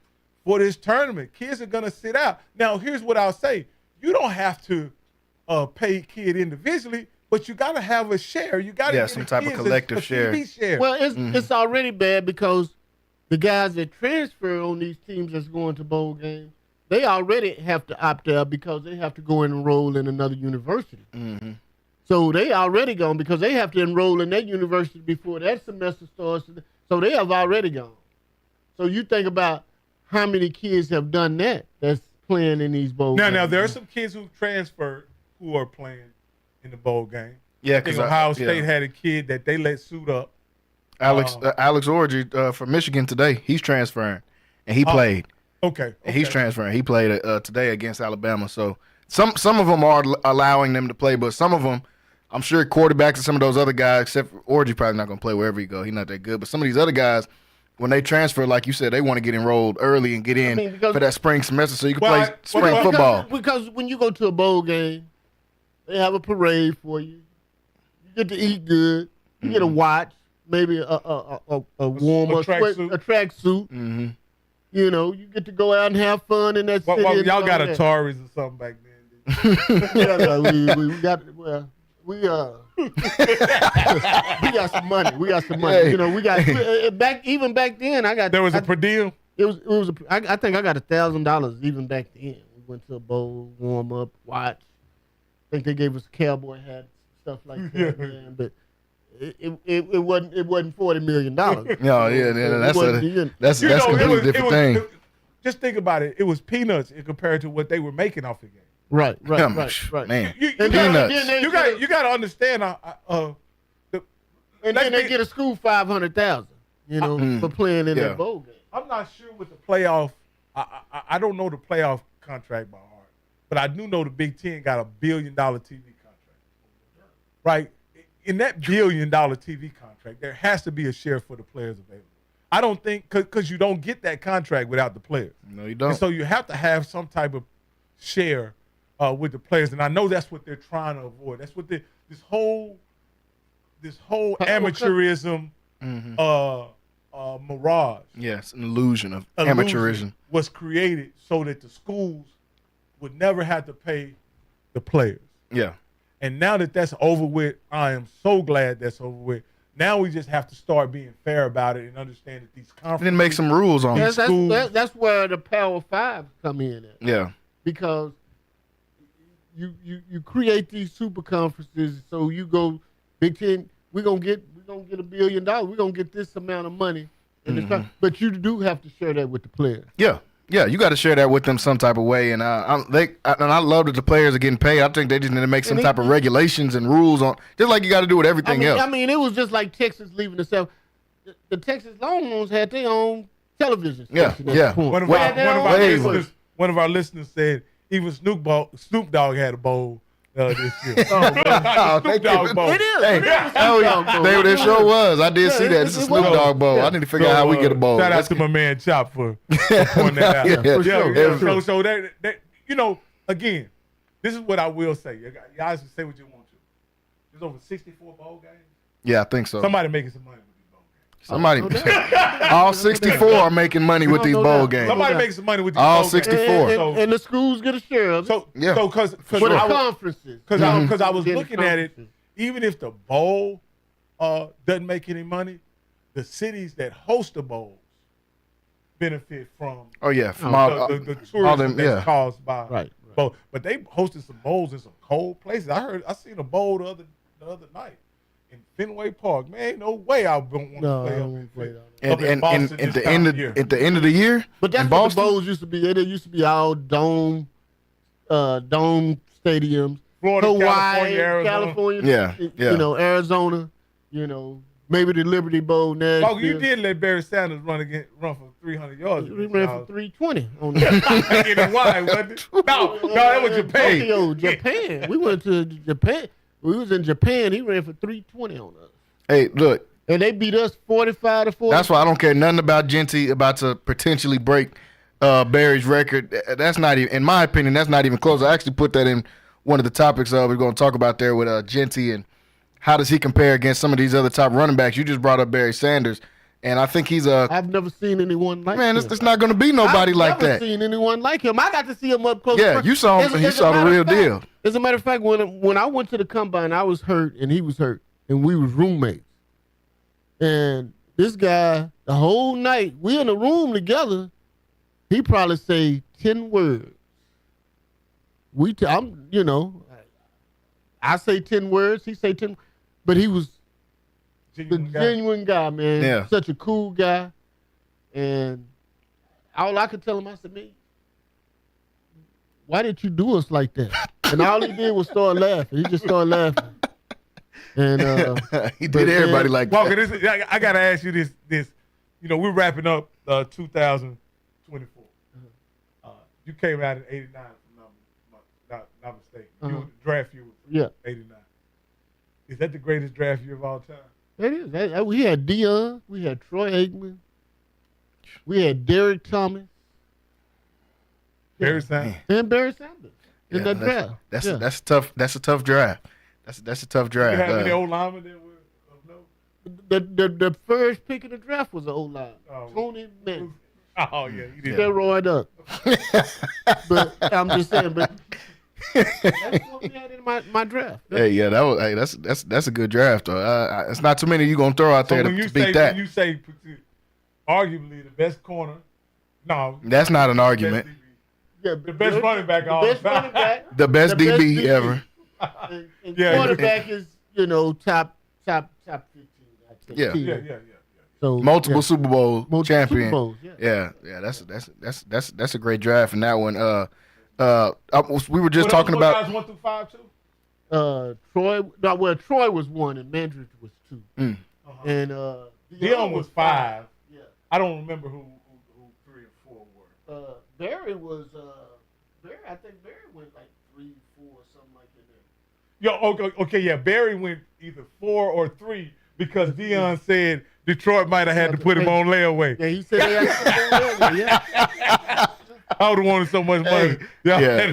for this tournament. Kids are gonna sit out. Now, here's what I'll say. You don't have to pay kid individually, but you got to have a share. You got to get some type of collective share. Well, it's already bad because the guys that transfer on these teams that's going to bowl games, they already have to opt out because they have to go and enroll in another university. Mm-hmm. So they already gone because they have to enroll in that university before that semester starts. So they have already gone. So you think about how many kids have done that that's playing in these bowl games. Now there are some kids who transferred who are playing in the bowl game. Yeah, because Ohio State had a kid that they let suit up. Alex Orgy from Michigan today. He's transferring, and he played. Okay. And he's transferring. He played today against Alabama. So some of them are allowing them to play, but some of them, I'm sure quarterbacks and some of those other guys, except for Orgy, probably not going to play wherever he go. He's not that good. But some of these other guys, when they transfer, like you said, they want to get enrolled early and get in for that spring semester so you can play spring football. Because when you go to a bowl game, they have a parade for you. You get to eat good. You get a watch, maybe a warm up track suit. Mm-hmm. You know, you get to go out and have fun in that city. Y'all got Ataris or something back then. We got some money. We got some money. Hey. You know, we got back then. There was a per diem. I think I got $1,000 even back then. We went to a bowl, warm up, watch. I think they gave us cowboy hats, stuff like that, man. But it wasn't $40 million. No, that's a completely different thing. Just think about it. It was peanuts compared to what they were making off the game. Right. Man, peanuts. You got to understand. And then they get a school $500,000. You know, for playing in that bowl game. I'm not sure with the playoff. I don't know the playoff contract by heart. But I do know the Big Ten got $1 billion TV contract. Right? In that $1 billion TV contract, there has to be a share for the players available. I don't think, because you don't get that contract without the players. No, you don't. And so you have to have some type of share with the players, and I know that's what they're trying to avoid. That's what this whole amateurism mirage. Yes, an illusion of amateurism was created so that the schools would never have to pay the players. Yeah. And now that that's over with, I am so glad that's over with. Now we just have to start being fair about it and understand that these conferences. And then make some rules on it. That's where the Power Five come in at. Yeah. Because you create these super conferences, so you go Big Ten. We're gonna get $1 billion. We're gonna get this amount of money, but you do have to share that with the players. Yeah. Yeah, you got to share that with them some type of way, and I love that the players are getting paid. I think they just need to make some type of regulations and rules on, just like you got to do with everything else. I mean, it was just like Texas leaving the South. The Texas Longhorns had their own television station. Yeah. One of our listeners said even Snoop Dogg had a bowl this year. Snoop Dogg bowl. It is. There sure was. I did see that. It's a Snoop Dogg bowl. I need to figure out how we get a bowl. Shout out to my man Chop for pointing that out. So that again, this is what I will say. You guys can say what you want to. There's over 64 bowl games. Yeah, I think so. Somebody making some money with these bowl games. Somebody, all 64 are making money with these bowl games. Somebody makes some money with these all bowl 64. games. And the schools get a share of it. So because conferences. Because I was looking at it, even if the bowl doesn't make any money, the cities that host the bowls benefit from. Oh yeah, from the tourism that's caused by bowl. But they hosted some bowls in some cold places. I seen a bowl the other night in Fenway Park. Man, ain't no way I don't want to play up in Boston at the end of the year. But that's what the bowls used to be. They used to be all dome stadiums. Florida, Hawaii, California. Yeah. Arizona. Maybe the Liberty Bowl. Nashville. Oh, you did let Barry Sanders run for 300 yards. He ran for 320 on that. In Hawaii, wasn't it? No, that was Japan. Tokyo, Japan. We went to Japan. We was in Japan. He ran for 320 on us. Hey, look. And they beat us 45-40. That's why I don't care nothing about Genty about to potentially break Barry's record. That's not even, in my opinion, that's not even close. I actually put that in one of the topics we're going to talk about there with Genty and how does he compare against some of these other top running backs. You just brought up Barry Sanders, and I think he's I've never seen anyone like him. Man, it's not going to be nobody like that. I've never seen anyone like him. I got to see him up close. Yeah, you saw him. You saw the real deal. As a matter of fact, when I went to the combine, I was hurt and he was hurt, and we was roommates. And this guy, the whole night, we in a room together, he probably say 10 words. I say 10 words, he say 10, but he was genuine guy, man. Yeah. Such a cool guy. And all I could tell him, I said, man, why did you do us like that? And all he did was start laughing. He just started laughing. And he did everybody like that. Walker, I gotta ask you this. We're wrapping up 2024. You came out in '89, if I'm not mistaken. You were the draft year was '89. Is that the greatest draft year of all time? It is. We had Dion, we had Troy Aikman, we had Derek Thomas, Barry Sanders, and Barry Sanders in that draft. That's tough. That's a tough draft. That's a tough draft. You have any old linemen that were The first pick in the draft was an old line. Tony Mann. Oh yeah, you did. Steroid up. But I'm just saying, that's what we had in my draft. That's a good draft though. It's not too many you gonna throw out there to beat that. When you say arguably the best corner, no, that's not an argument. Yeah, the best running back all the time. The best DB ever. And quarterback is, top 15. Yeah. So multiple Super Bowl champion. Super Bowls, That's a great draft in that one. We were just talking about guys 1 through 5 too. Troy was 1 and Mandridge was 2. And Dion was 5. Yeah. I don't remember who 3 and 4 were. Barry was I think Barry went like 3, 4, something like that. Okay, yeah. Barry went either 4 or 3 because Dion said Detroit might have had to put him on layaway. Yeah, he said they had to put him on layaway. Yeah. I would have wanted so much money. That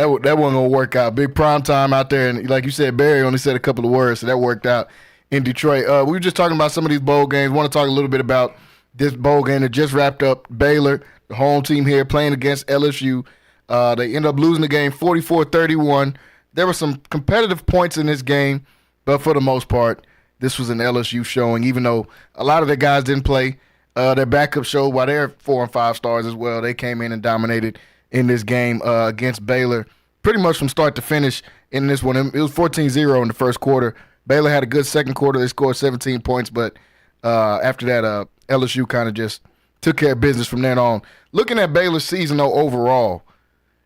wasn't gonna work out. Big prime time out there, and like you said, Barry only said a couple of words, so that worked out in Detroit. We were just talking about some of these bowl games. Want to talk a little bit about this bowl game that just wrapped up. Baylor, the home team here, playing against LSU. They end up losing the game 44-31. There were some competitive points in this game, but for the most part, this was an LSU showing, even though a lot of the guys didn't play. Their backup showed why they're 4 and 5 stars as well. They came in and dominated in this game against Baylor pretty much from start to finish in this one. It was 14-0 in the first quarter. Baylor had a good second quarter. They scored 17 points, but after that, LSU kind of just took care of business from then on. Looking at Baylor's season, though, overall,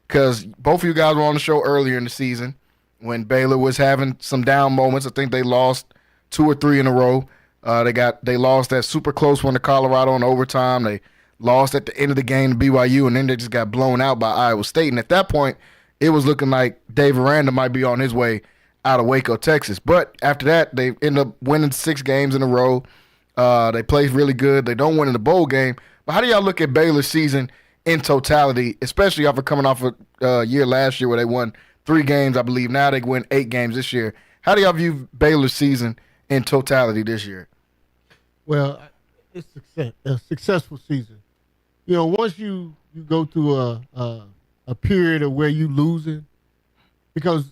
because both of you guys were on the show earlier in the season when Baylor was having some down moments. I think they lost 2 or 3 in a row. They lost that super close one to Colorado in overtime. They lost at the end of the game to BYU, and then they just got blown out by Iowa State. And at that point, it was looking like Dave Aranda might be on his way out of Waco, Texas. But after that, they end up winning 6 games in a row. They played really good. They don't win in the bowl game. But how do y'all look at Baylor's season in totality, especially after coming off a year last year where they won 3 games, I believe. Now they win 8 games this year. How do y'all view Baylor's season in totality this year? Well, it's a successful season. You know, once you go through a period of where you losing, because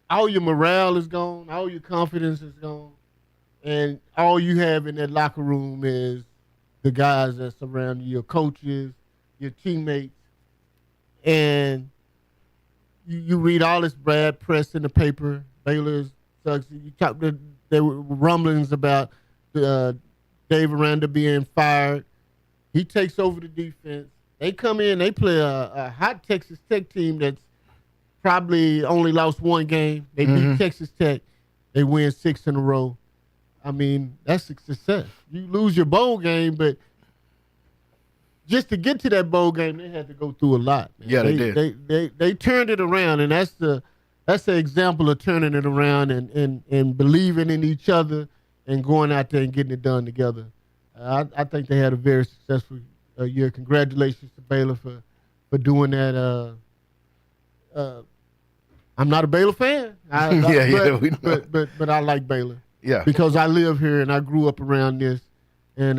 all your morale is gone, all your confidence is gone, and all you have in that locker room is the guys that surround you, your coaches, your teammates, and you read all this bad press in the paper. Baylor sucks. There were rumblings about Dave Aranda being fired. He takes over the defense. They come in, they play a hot Texas Tech team that's probably only lost 1 game. They beat Texas Tech. They win 6 in a row. I mean, that's a success. You lose your bowl game, but just to get to that bowl game, they had to go through a lot. Man. Yeah, they did. They turned it around, and that's the example of turning it around and believing in each other and going out there and getting it done together. I think they had a very successful year. Congratulations to Baylor for doing that. I'm not a Baylor fan. But I like Baylor. Yeah. Because I live here and I grew up around this. And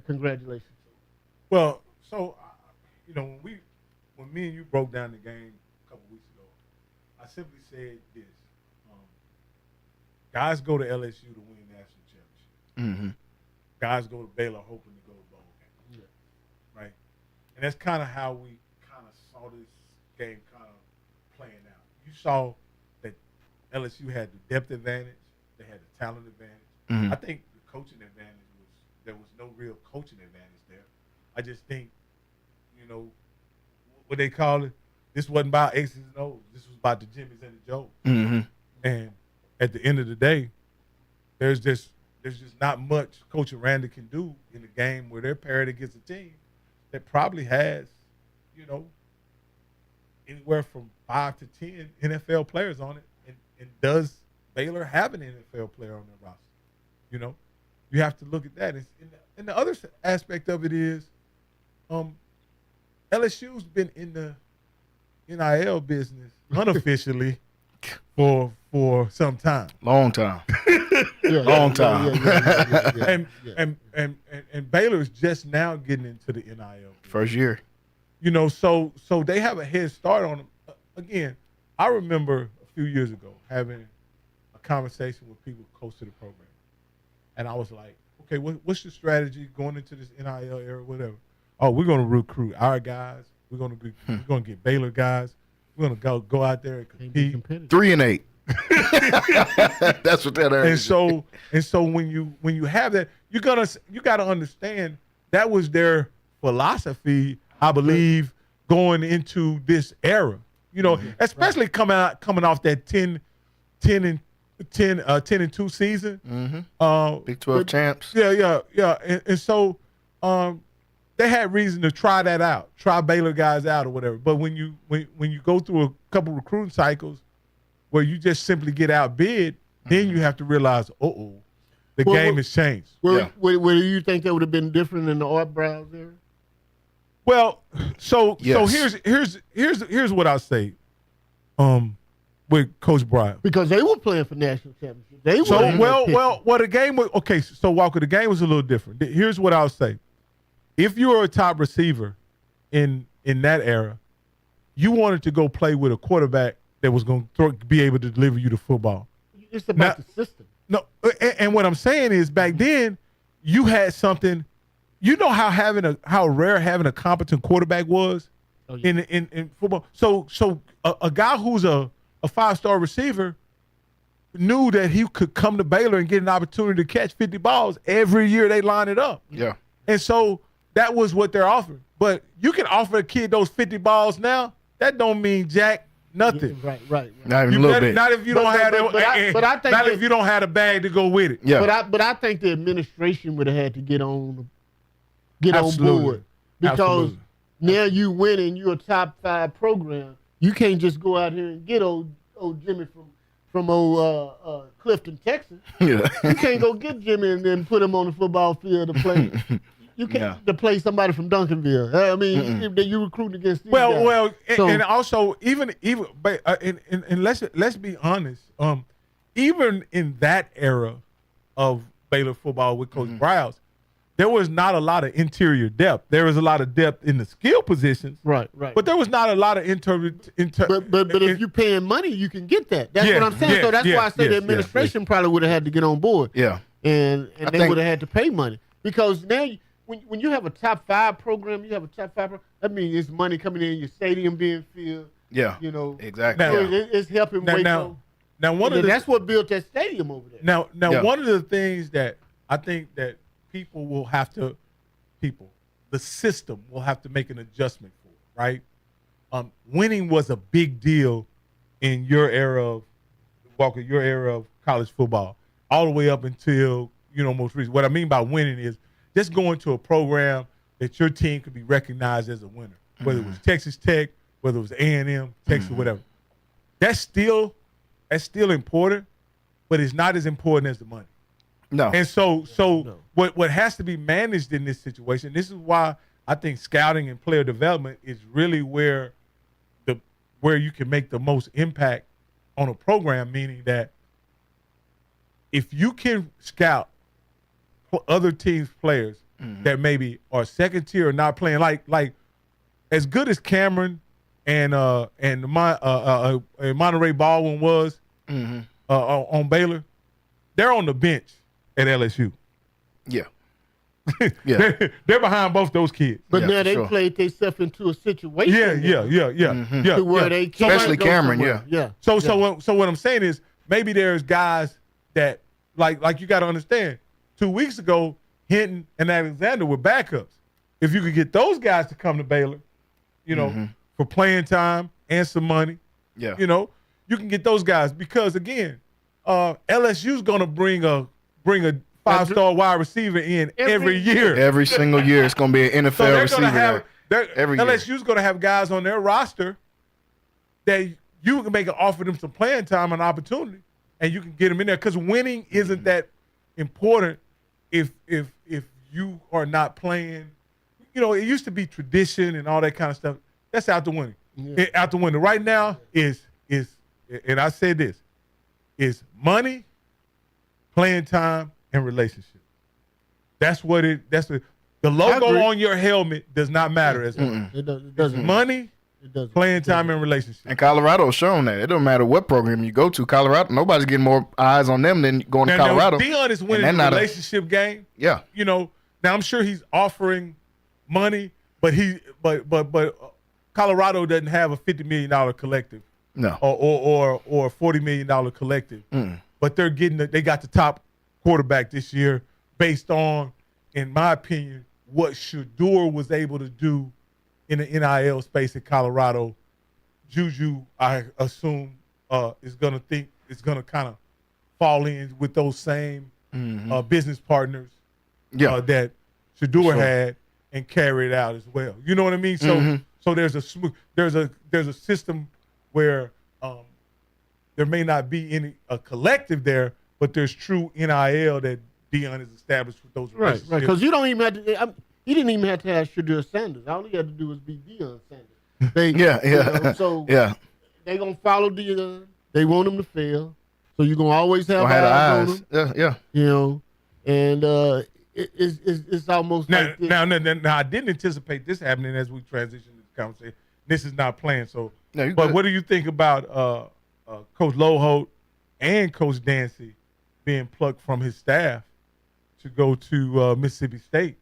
congratulations. Well, so when me and you broke down the game a couple weeks ago, I simply said this: guys go to LSU to win national championship. Mm-hmm. Guys go to Baylor hoping to go to bowl game. Yeah. Right? And that's kind of how we kind of saw this game kind of playing out. You saw that LSU had the depth advantage. They had the talent advantage. Mm-hmm. I think the coaching advantage there was no real coaching advantage there. I just think, what they call it, this wasn't about X's and O's. This was about the Jimmys and the Joes. Mm-hmm. And at the end of the day, there's just not much Coach Aranda can do in a game where they're paired against a team that probably has, anywhere from 5 to 10 NFL players on it. And does Baylor have an NFL player on their roster? You have to look at that. And the other aspect of it is LSU's been in the NIL business unofficially for some time. Long time. Long time. And Baylor's just now getting into the NIL business. First year. So they have a head start on them. Again, I remember a few years ago having a conversation with people close to the program. And I was like, okay, what's your strategy going into this NIL era, whatever? Oh, we're going to recruit our guys. We're going to get Baylor guys. We're going to go out there and compete. 3-8. That's what that is. And so when you have that, you got to understand that was their philosophy, I believe, going into this era. Especially coming off that 10-2 season. Mm-hmm. Big 12 champs. Yeah. And so they had reason to try that out, try Baylor guys out or whatever. But when you go through a couple recruiting cycles where you just simply get outbid, then you have to realize, the game has changed. Where do you think that would have been different in the Art Browse era? Well, so Yes. here's what I'll say. With Coach Bryant, because they were playing for national championship. They were. So well, the game was okay. So Walker, the game was a little different. Here's what I'll say: if you were a top receiver in that era, you wanted to go play with a quarterback that was going to be able to deliver you the football. It's about the system. No, and what I'm saying is back then you had something. You know how rare having a competent quarterback was in football. So a guy who's a 5-star receiver knew that he could come to Baylor and get an opportunity to catch 50 balls every year they line it up. Yeah. And so that was what they're offering. But you can offer a kid those 50 balls now. That don't mean jack nothing. Yeah, right. Not even a little bit. Not if you don't have I think not if you don't have a bag to go with it. Yeah. But I think the administration would have had to get on Absolutely. board because Absolutely. now you winning, you're a top 5 program. You can't just go out here and get old Jimmy from old Clifton, Texas. Yeah. You can't go get Jimmy and then put him on the football field to play. You can't to play somebody from Duncanville. I mean, you recruiting against these guys. And also but and let's be honest. Even in that era of Baylor football with Coach Browse, there was not a lot of interior depth. There was a lot of depth in the skill positions. Right. But there was not a lot of But if you're paying money, you can get that. That's what I'm saying. So that's why I say the administration probably would have had to get on board. Yeah. And they would have had to pay money. Because now when you have a top 5 program, that means it's money coming in, your stadium being filled. Yeah. You know. Exactly. So it's helping Waco. Now that's what built that stadium over there. Now one of the things that I think that the system will have to make an adjustment for, right? Winning was a big deal in your era of Walker, your era of college football, all the way up until, most recent. What I mean by winning is just going to a program that your team could be recognized as a winner, whether it was Texas Tech, whether it was A&M, Texas, whatever. That's still important, but it's not as important as the money. No. And so what has to be managed in this situation, this is why I think scouting and player development is really where you can make the most impact on a program, meaning that if you can scout other teams' players that maybe are second tier or not playing, like as good as Cameron and Monterey Baldwin was on Baylor, they're on the bench at LSU. Yeah. They're behind both those kids. But now they played themselves into a situation. Yeah. To where they can't especially go Cameron, somewhere. yeah. So what I'm saying is maybe there's guys that like you got to understand. 2 weeks ago, Hinton and Alexander were backups. If you could get those guys to come to Baylor, for playing time and some money, you can get those guys because again, LSU's gonna bring a 5-star wide receiver in every year. Every single year, it's going to be an NFL receiver. Every year. LSU's going to have guys on their roster that you can make an offer them some playing time and opportunity, and you can get them in there because winning isn't that important if you are not playing. It used to be tradition and all that kind of stuff. That's out the window. Out the window. Right now is and I said this, is money, playing time, and relationship. That's the logo on your helmet does not matter as much. It doesn't. Money, playing time, and relationship. And Colorado's shown that. It don't matter what program you go to. Colorado, nobody's getting more eyes on them than going to Colorado. Deion is winning the relationship game. Yeah. Now I'm sure he's offering money, but Colorado doesn't have a $50 million collective. No. Or a $40 million collective. But they got the top quarterback this year based on, in my opinion, what Shador was able to do in the NIL space at Colorado. Juju, I assume, is going to kind of fall in with those same business partners that Shador had and carry it out as well. You know what I mean? So there's a system where there may not be a collective there, but there's true NIL that Deion has established with those relationships. Right, because you don't even have to. He didn't even have to have Shadur Sanders. All he had to do was be Deion Sanders. So they gonna follow Deion. They want him to fail. So you're gonna always have eyes on him. Yeah. You know, and it's almost like this. Now, I didn't anticipate this happening as we transition this conversation. This is not planned. So, but what do you think about Coach Loholt and Coach Dancy being plucked from his staff to go to Mississippi State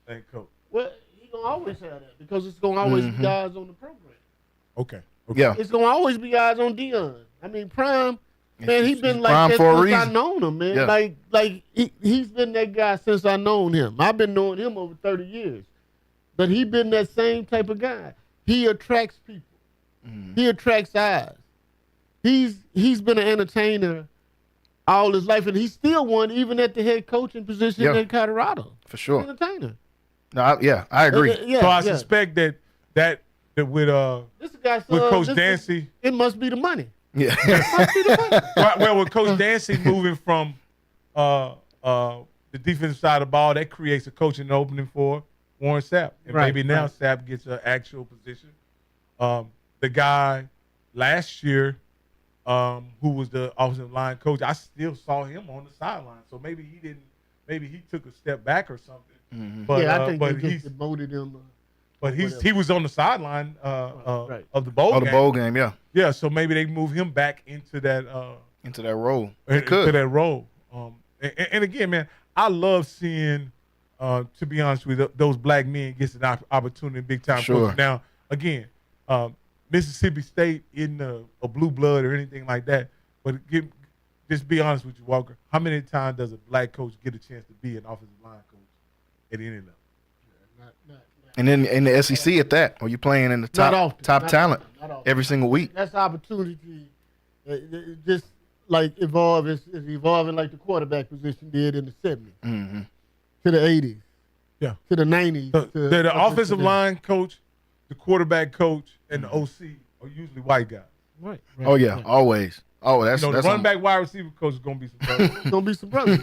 and coach? Well, he's gonna always have that because it's gonna always be guys on the program. Okay. Yeah. It's gonna always be guys on Deion. I mean, Prime, man, he's been like that since I known him, man. Yeah. Like he's been that guy since I known him. I've been knowing him over 30 years. But he been that same type of guy. He attracts people. He attracts eyes. He's been an entertainer all his life, and he still won even at the head coaching position in Colorado. For sure. Entertainer. No, I agree. So I suspect that with Coach Dancy, it must be the money. Yeah. Well, with Coach Dancy moving from the defensive side of the ball, that creates a coaching opening for Warren Sapp, and maybe now Sapp gets an actual position. The guy last year, who was the offensive line coach, I still saw him on the sideline. So maybe he didn't. Maybe he took a step back or something. But I think they just demoted him. But he was on the sideline of the bowl game. Oh, the bowl game, yeah. Yeah, so maybe they move him back into that role. Into that role. And again, man, I love seeing, to be honest with you, those black men get an opportunity in big time. Sure. Now, again, Mississippi State isn't a blue blood or anything like that. But just be honest with you, Walker. How many times does a black coach get a chance to be an offensive line coach at any level? And then in the SEC at that, or you playing in the top talent every single week. That's opportunity. Just like evolve is evolving like the quarterback position did in the 70s to the 80s, to the 90s. The offensive line coach, the quarterback coach, and the OC are usually white guys. Right. Oh yeah, always. Oh, that's the running back wide receiver coach is gonna be some brothers. Gonna be some brothers.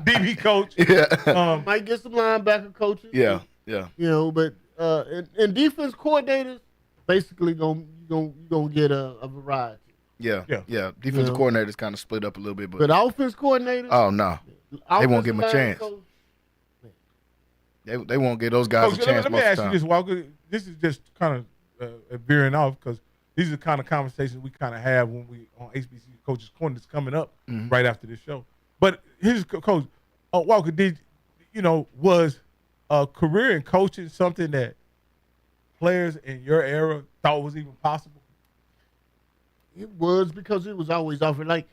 DB coach. Yeah. Might get some linebacker coaches. Yeah. You know, but and defense coordinators basically gonna get a variety. Yeah. Defensive coordinators kind of split up a little bit, but offense coordinators. Oh no, they won't give them a chance. They won't give those guys a chance. Let me ask you this, Walker. This is just kind of veering off because these are the kind of conversations we kind of have when we on HBC Coaches Corner that's coming up right after this show. But here's Coach Walker. Was a career in coaching something that players in your era thought was even possible? It was because it was always offered. Like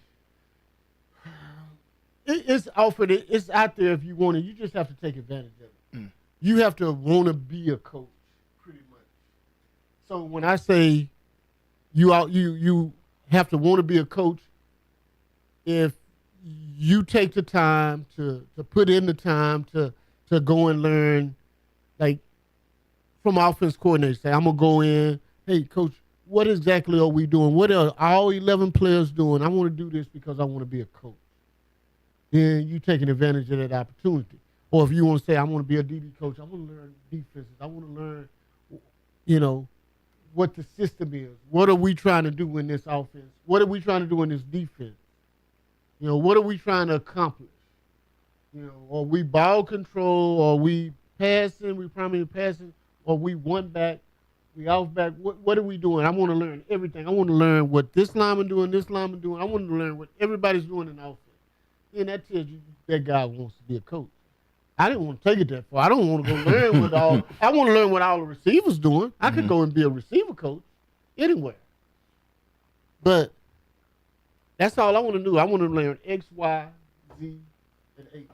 it's offered. It's out there if you want it. You just have to take advantage of it. You have to want to be a coach, pretty much. So when I say you have to want to be a coach, if you take the time to put in the time to go and learn, like from offense coordinators, say I'm gonna go in. Hey, coach, what exactly are we doing? What are all 11 players doing? I want to do this because I want to be a coach. Then you taking advantage of that opportunity. Or if you want to say, I want to be a DB coach, I want to learn defenses. I want to learn, what the system is. What are we trying to do in this offense? What are we trying to do in this defense? What are we trying to accomplish? Are we ball control? Are we passing? We primary passing? Or we one back? We off back? What are we doing? I want to learn everything. I want to learn what this lineman doing, this lineman doing. I want to learn what everybody's doing in the offense. And that tells you that guy wants to be a coach. I didn't want to take it that far. I don't want to go learn what all. I want to learn what all the receivers doing. I could go and be a receiver coach anywhere. But that's all I want to do. I want to learn X, Y, Z, and H.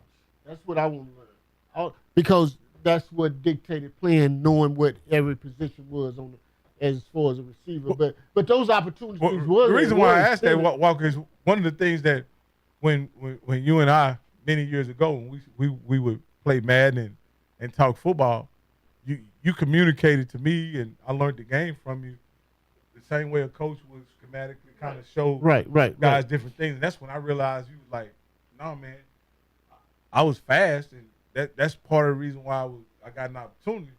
That's what I want to learn. Because that's what dictated playing, knowing what every position was on as far as a receiver. But those opportunities were. The reason why I asked that, Walker, is one of the things that when you and I many years ago when we would play Madden and talk football, you communicated to me and I learned the game from you the same way a coach would schematically kind of show guys different things. And that's when I realized you was like, no, man, I was fast and that's part of the reason why I got an opportunity.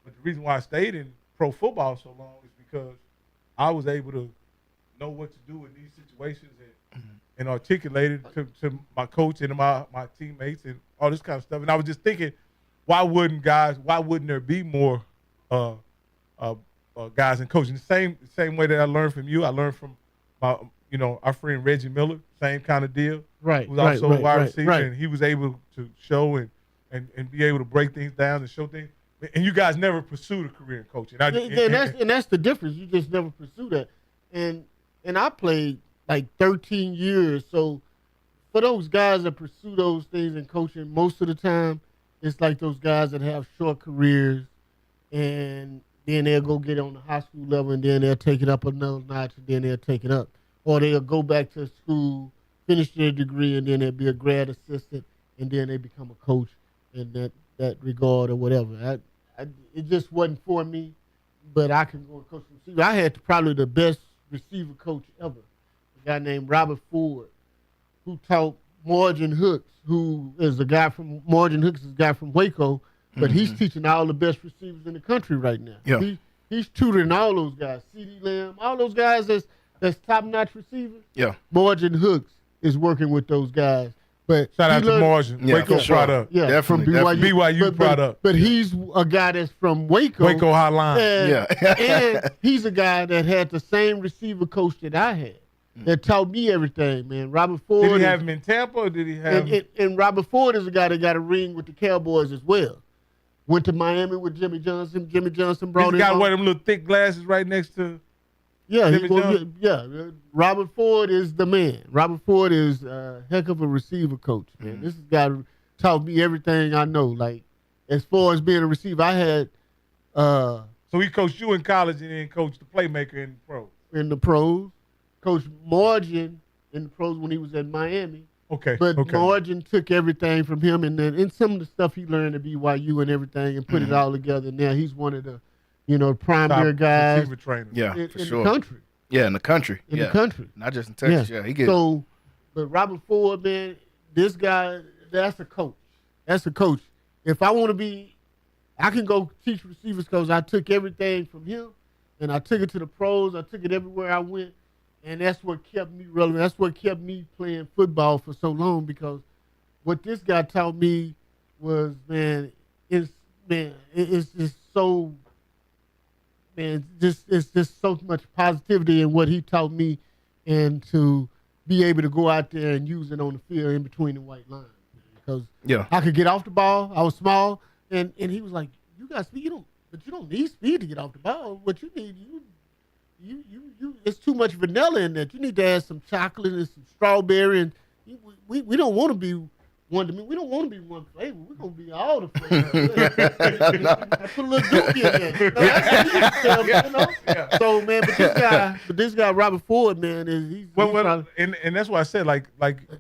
But the reason why I stayed in pro football so long is because I was able to know what to do in these situations and articulate it to my coach and my teammates and all this kind of stuff. And I was just thinking, why wouldn't there be more guys and coaching? The same way that I learned from you, I learned from our friend Reggie Miller, same kind of deal. Right. Who's also a wide receiver, right. and he was able to show and be able to break things down and show things. And you guys never pursued a career in coaching. And that's the difference. You just never pursue that. And I played like 13 years. So for those guys that pursue those things in coaching, most of the time it's like those guys that have short careers and then they'll go get on the high school level and then they'll take it up another notch and then they'll take it up. Or they'll go back to school, finish their degree, and then they'll be a grad assistant and then they become a coach in that regard or whatever. It just wasn't for me, but I can go and coach receiver. I had probably the best receiver coach ever, a guy named Robert Ford, who taught Margin Hooks, who is a guy from Waco, but he's teaching all the best receivers in the country right now. Yeah. He's tutoring all those guys, C.D. Lamb, all those guys that's top-notch receivers. Yeah. Margin Hooks is working with those guys. But shout out to Margin, Waco product. Yeah, definitely, from BYU product. But he's a guy that's from Waco. Waco Hotline. And he's a guy that had the same receiver coach that I had that taught me everything, man. Robert Ford. Did he have him in Tampa or did he have and Robert Ford is a guy that got a ring with the Cowboys as well. Went to Miami with Jimmy Johnson. Jimmy Johnson brought him. He's got one of them little thick glasses right next to Robert Ford is the man. Robert Ford is a heck of a receiver coach, man. This guy taught me everything I know. Like, as far as being a receiver, I had so he coached you in college and then coached the playmaker in the pros. In the pros. Coached Margin in the pros when he was at Miami. Okay. But Margin took everything from him and some of the stuff he learned at BYU and everything and put it all together. Now he's one of the primary guys receiver trainer. in the country. Yeah, in the country. In the country. Not just in Texas. Yeah, he gets. So, but Robert Ford, man, this guy, that's a coach. That's a coach. If I want to be, I can go teach receivers because I took everything from him and I took it to the pros. I took it everywhere I went. And that's what kept me relevant. That's what kept me playing football for so long because what this guy taught me was, it's just so, it's just so much positivity in what he taught me and to be able to go out there and use it on the field in between the white lines. Because I could get off the ball. I was small. And he was like, you got speed, but you don't need speed to get off the ball. What you need, it's too much vanilla in that. You need to add some chocolate and some strawberry. And we don't want to be one to me. We don't want to be one flavor. We're gonna be all the flavors. I put a little dookie in there. So man, but this guy Robert Ford, man, he's and that's why I said like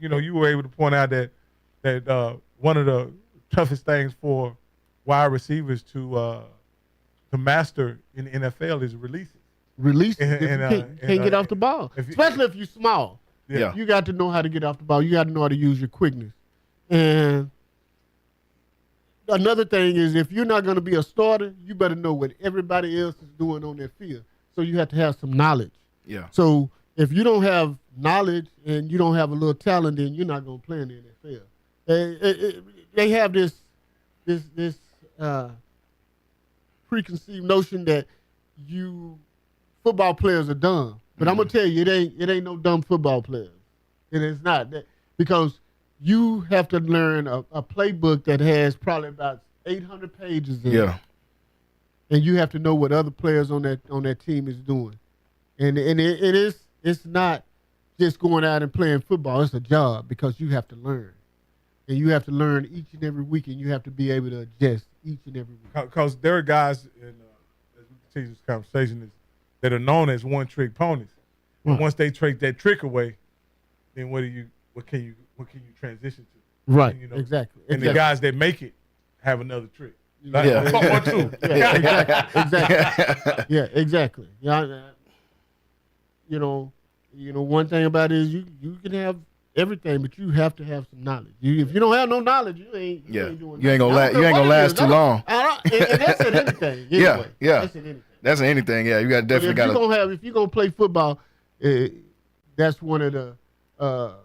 you were able to point out that one of the toughest things for wide receivers to master in the NFL is releases. Can't get off the ball, especially if you're small. Yeah, you got to know how to get off the ball. You got to know how to use your quickness. And another thing is, if you're not going to be a starter, you better know what everybody else is doing on their field. So you have to have some knowledge. Yeah. So if you don't have knowledge and you don't have a little talent, then you're not going to play in the NFL. They have this preconceived notion that football players are dumb. But I'm gonna tell you, it ain't no dumb football players. And it's not that, because you have to learn a playbook that has probably about 800 pages in it. And you have to know what other players on that team is doing. And it's not just going out and playing football. It's a job because you have to learn. And you have to learn each and every week, and you have to be able to adjust each and every week. Because there are guys, as we continue this conversation, that are known as one-trick ponies. And once they take that trick away, then what can you transition to? Right. And, exactly. And the guys that make it have another trick. Or two. Exactly. Yeah, exactly. Yeah, one thing about it is you can have everything, but you have to have some knowledge. If you don't have no knowledge, you ain't doing. You ain't gonna last too long. And that's in anything. Anyway. Yeah. That's in anything. That's in anything. Yeah, you got definitely got to. If you're gonna play football, that's one of the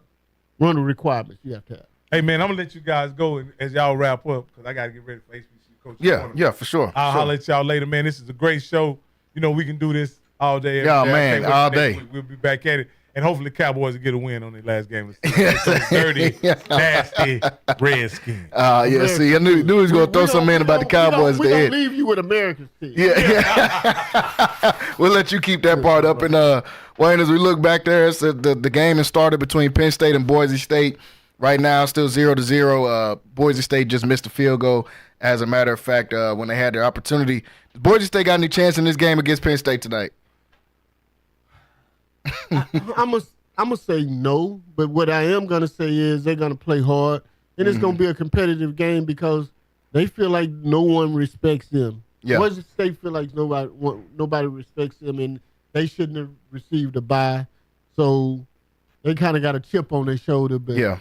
requirements you have to have. Hey man, I'm gonna let you guys go as y'all wrap up because I gotta get ready for HBC Coach. Yeah, for sure. I'll holler at y'all later, man. This is a great show. You know we can do this all day. Every day. Man, all day. We'll be back at it. And hopefully the Cowboys will get a win on their last game. Dirty, nasty Redskins. See, I knew he was going to throw something in about the Cowboys. We don't leave you with America's team. Yeah. We'll let you keep that part up. And, Wayne, as we look back there, it's the game has started between Penn State and Boise State. Right now, still 0-0. Boise State just missed a field goal. As a matter of fact, when they had their opportunity. Does Boise State got any chance in this game against Penn State tonight? I'm gonna say no, but what I am gonna say is they're gonna play hard, and it's gonna be a competitive game because they feel like no one respects them. Yeah. Boise State feel like nobody respects them, and they shouldn't have received a bye, so they kind of got a chip on their shoulder. But yeah,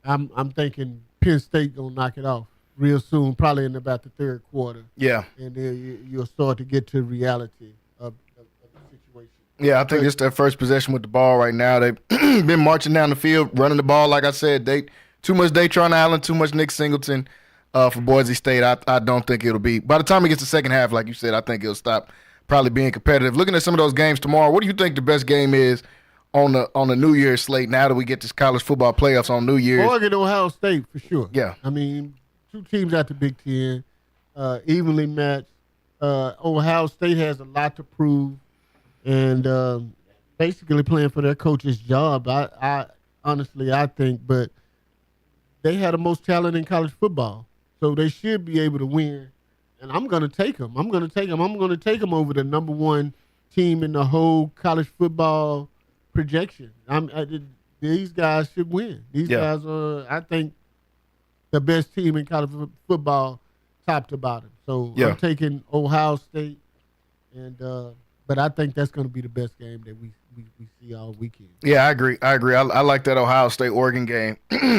I'm thinking Penn State gonna knock it off real soon, probably in about the third quarter. Yeah, and then you'll start to get to reality of the situation. Yeah, I think it's their first possession with the ball right now. They've been marching down the field, running the ball. Like I said, too much Daytron Allen, too much Nick Singleton for Boise State. I don't think it'll be. By the time it gets to the second half, like you said, I think it'll stop probably being competitive. Looking at some of those games tomorrow, what do you think the best game is on the New Year's slate now that we get this college football playoffs on New Year's? Oregon, Ohio State for sure. Yeah. I mean, two teams out the Big Ten, evenly matched. Ohio State has a lot to prove. And basically playing for their coach's job, I honestly think, but they had the most talent in college football, so they should be able to win. And I'm going to take them. I'm going to take them over the number one team in the whole college football projection. These guys should win. These guys are, I think, the best team in college football, top to bottom. So I'm taking Ohio State and. But I think that's going to be the best game that we see all weekend. Yeah, I agree. I like that Ohio State-Oregon game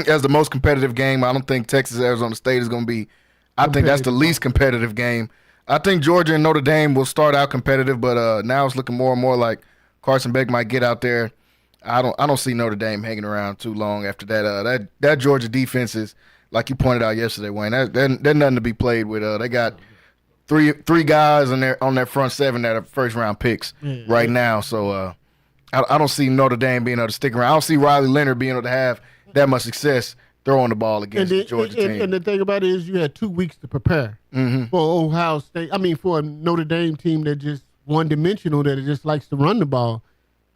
as the most competitive game. I don't think Texas-Arizona State is going to be – I think that's the least competitive game. I think Georgia and Notre Dame will start out competitive, but now it's looking more and more like Carson Beck might get out there. I don't see Notre Dame hanging around too long after that. That Georgia defense is, like you pointed out yesterday, Wayne, they're nothing to be played with. They got – Three guys on their front seven that are first round picks right now. So I don't see Notre Dame being able to stick around. I don't see Riley Leonard being able to have that much success throwing the ball against the Georgia team. And the thing about it is you had 2 weeks to prepare for Ohio State. I mean, for a Notre Dame team that just one-dimensional, that just likes to run the ball.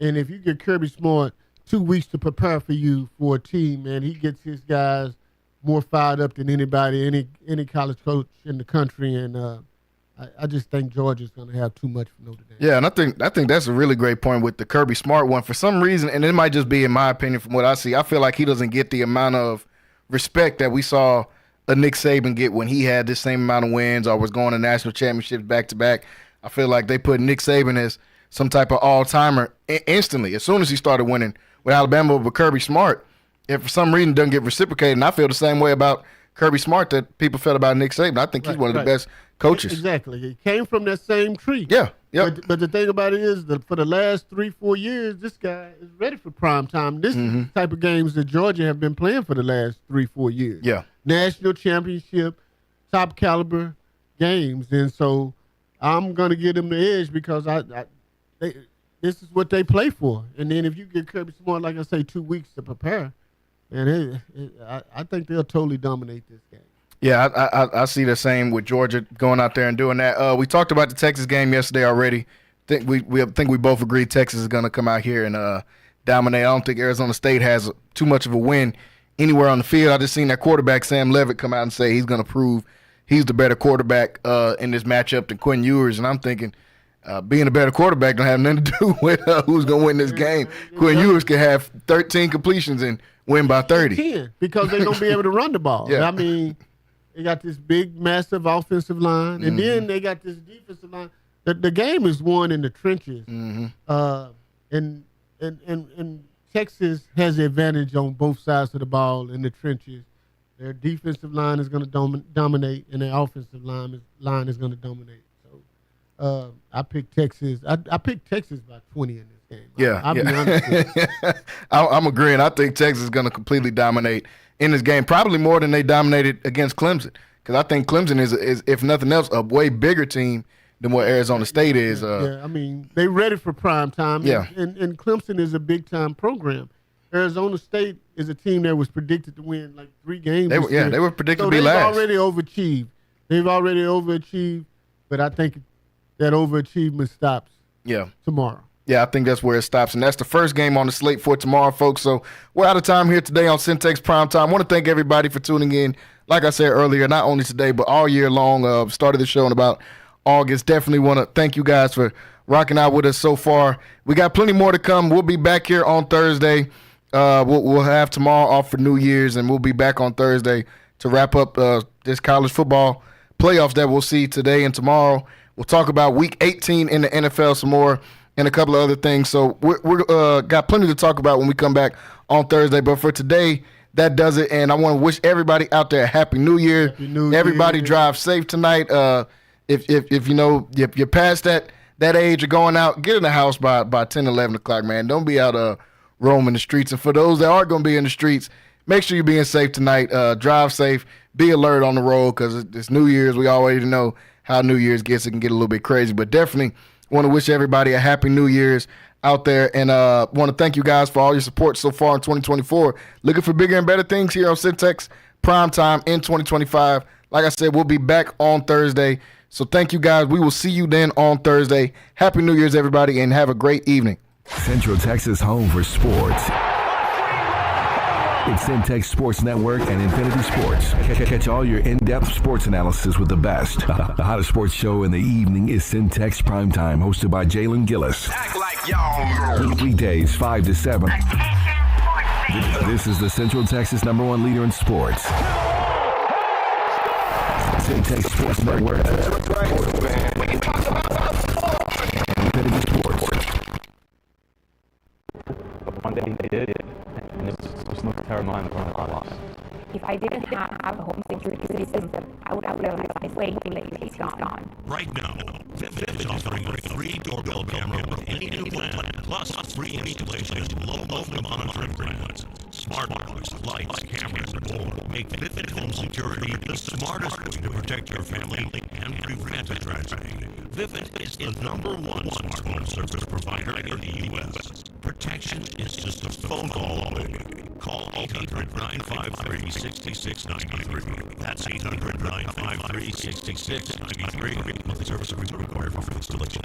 And if you get Kirby Smart 2 weeks to prepare for you for a team, man, he gets his guys more fired up than anybody, any college coach in the country. And I just think Georgia's going to have too much for Notre Dame. Yeah, and I think that's a really great point with the Kirby Smart one. For some reason, and it might just be in my opinion from what I see, I feel like he doesn't get the amount of respect that we saw a Nick Saban get when he had this same amount of wins or was going to national championships back-to-back. I feel like they put Nick Saban as some type of all-timer instantly as soon as he started winning with Alabama with Kirby Smart. If for some reason it doesn't get reciprocated, and I feel the same way about Kirby Smart that people felt about Nick Saban. I think he's one of the best coaches. Exactly. He came from that same tree. Yeah. Yep. But the thing about it is that for the last 3-4 years, this guy is ready for prime time. This is the type of games that Georgia have been playing for the last 3-4 years. Yeah. National championship, top caliber games. And so I'm going to give them the edge because this is what they play for. And then if you get Kirby Smart, like I say, 2 weeks to prepare, and I think they'll totally dominate this game. Yeah, I see the same with Georgia going out there and doing that. We talked about the Texas game yesterday already. Think we both agree Texas is going to come out here and dominate. I don't think Arizona State has too much of a win anywhere on the field. I just seen that quarterback Sam Leavitt come out and say he's going to prove he's the better quarterback in this matchup than Quinn Ewers, and I'm thinking being a better quarterback don't have nothing to do with who's going to win this game. Quinn Ewers can have 13 completions and win by 30. 10 because they're going to be able to run the ball. Yeah. I mean, they got this big, massive offensive line, and then they got this defensive line. The game is won in the trenches. And Texas has the advantage on both sides of the ball in the trenches. Their defensive line is going to dominate, and their offensive line is going to dominate. So I picked Texas. I picked Texas by 20 in this game. Yeah, I'll be honest with you. I'm agreeing. I think Texas is going to completely dominate in this game, probably more than they dominated against Clemson, because I think Clemson is, if nothing else, a way bigger team than what Arizona State is. I mean, they ready for prime time. Yeah. And Clemson is a big-time program. Arizona State is a team that was predicted to win like 3 games. They were predicted to be last. They've already overachieved, but I think that overachievement stops tomorrow. Yeah, I think that's where it stops. And that's the first game on the slate for tomorrow, folks. So we're out of time here today on Centex Primetime. I want to thank everybody for tuning in. Like I said earlier, not only today, but all year long. Started the show in about August. Definitely want to thank you guys for rocking out with us so far. We got plenty more to come. We'll be back here on Thursday. We'll have tomorrow off for New Year's, and we'll be back on Thursday to wrap up this college football playoffs that we'll see today and tomorrow. We'll talk about Week 18 in the NFL some more and a couple of other things. So we're got plenty to talk about when we come back on Thursday. But for today, that does it. And I want to wish everybody out there a Happy New Year. Happy New Year. Everybody drive safe tonight. If you're past that age of going out, get in the house by 10, 11 o'clock, man. Don't be out roaming the streets. And for those that are going to be in the streets, make sure you're being safe tonight. Drive safe. Be alert on the road because it's New Year's. We already know how New Year's gets. It can get a little bit crazy. But definitely want to wish everybody a Happy New Year's out there. And want to thank you guys for all your support so far in 2024. Looking for bigger and better things here on Centex Primetime in 2025. Like I said, we'll be back on Thursday. So thank you guys. We will see you then on Thursday. Happy New Year's, everybody, and have a great evening. Central Texas home for sports. It's Centex Sports Network and Infinity Sports. Catch all your in-depth sports analysis with the best. The hottest sports show in the evening is Centex Primetime, hosted by Jalen Gillis. Act like y'all. Weekdays 5 to 7. This is the Central Texas #1 leader in sports. Centex Sports Network. We can talk about sports. Infinity Sports. One day they did it, and it was North Carolina going to loss. If I didn't have a home security system, I would have realized my way he's gone. Right now, Vivint is offering a free doorbell camera with any new plan, plus free installation and low monitoring plans. Smart locks, lights, cameras, and more make Vivint Home Security the smartest way to protect your family and prevent a tragedy. Vivint is the #1 smart home service provider in the U.S. Protection is just a phone call away. Call 800-953-6693. That's 800-953-6693. Monthly service agreement required for installation.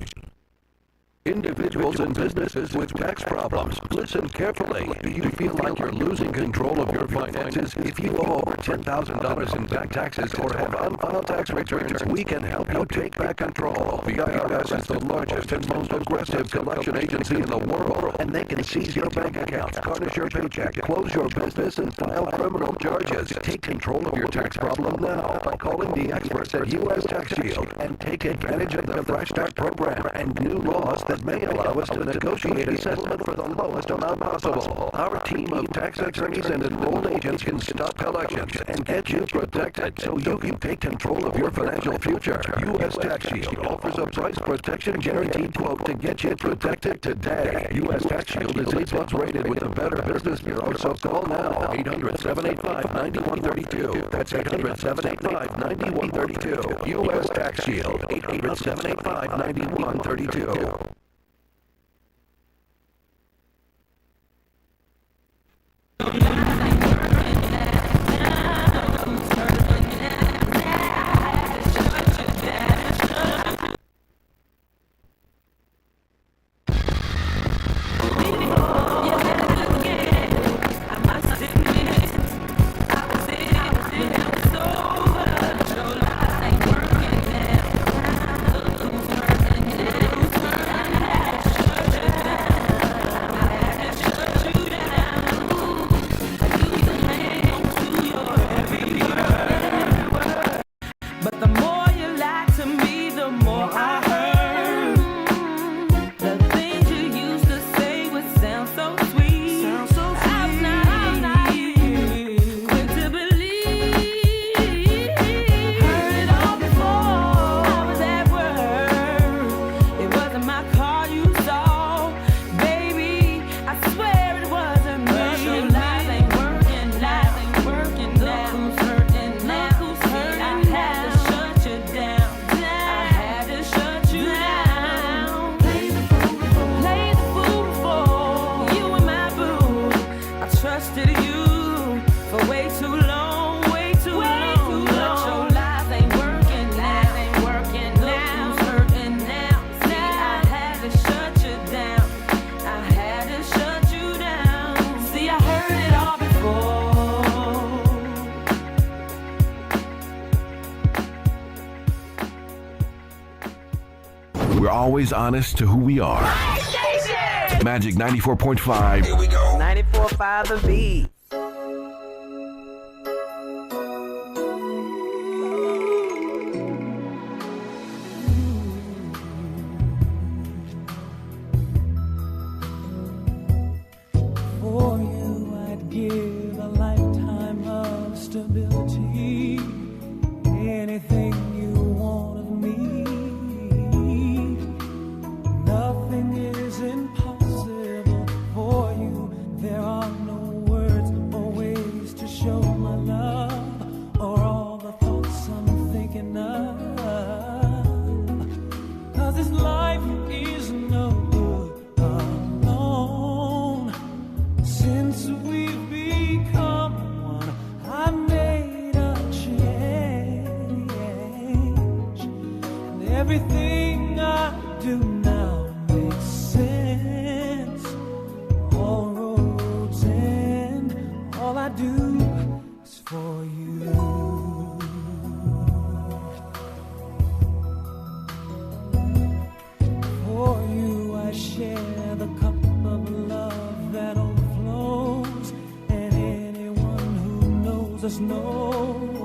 Individuals and businesses with tax problems, listen carefully. Do you feel like you're losing control of your finances? If you owe over $10,000 in back taxes or have unfiled tax returns, we can help you take back control. The IRS is the largest and most aggressive collection agency in the world, and they can seize your bank accounts, garnish your paycheck, close your business, and file criminal charges. Take control of your tax problem now by calling the experts at U.S. Tax Shield and take advantage of the Fresh Start program and new laws that may allow us to negotiate a settlement for the lowest amount possible. Our team of tax attorneys and enrolled agents can stop collections and get you protected so you can take control of your financial future. U.S. Tax Shield offers a price protection guaranteed quote to get you protected today. U.S. Tax Shield is A+ rated with the Better Business Bureau, so call now. 800-785-9132. That's 800-785-9132. U.S. Tax Shield. 800-785-9132. We're always honest to who we are. Magic 94.5. Here we go. 94.5 The Beat. For you, I'd give a lifetime of stability. Anything you want of me. Nothing is impossible for you. There are no words or ways to show my love, or all the thoughts I'm thinking of. 'Cause this life is no good alone. Since we've become one, I made a change, and everything I do now makes sense. All roads end, all I do is for you. For you, I share the cup of love that overflows, and anyone who knows us knows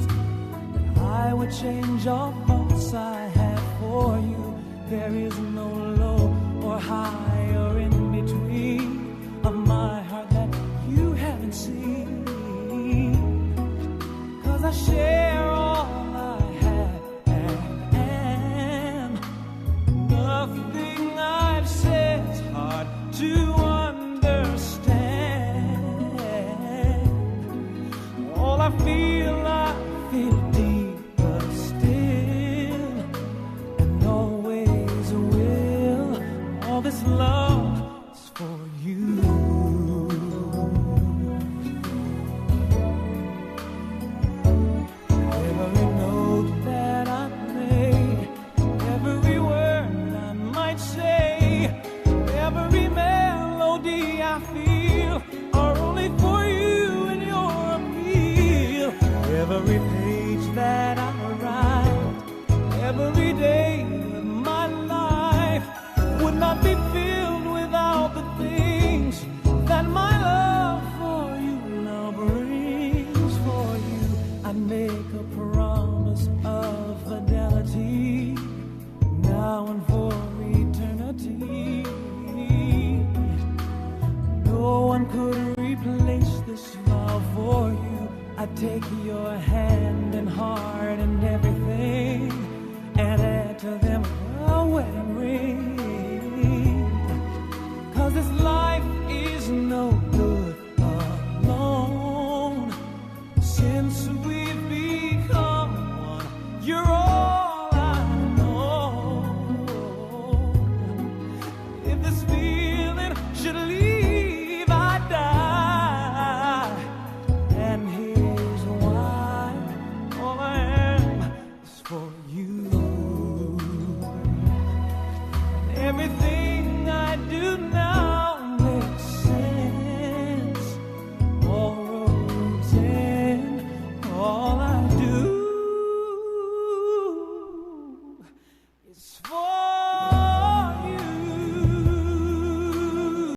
that I would change all thoughts I have for you. There is no low or high or in between of my heart that you haven't seen. 'Cause I share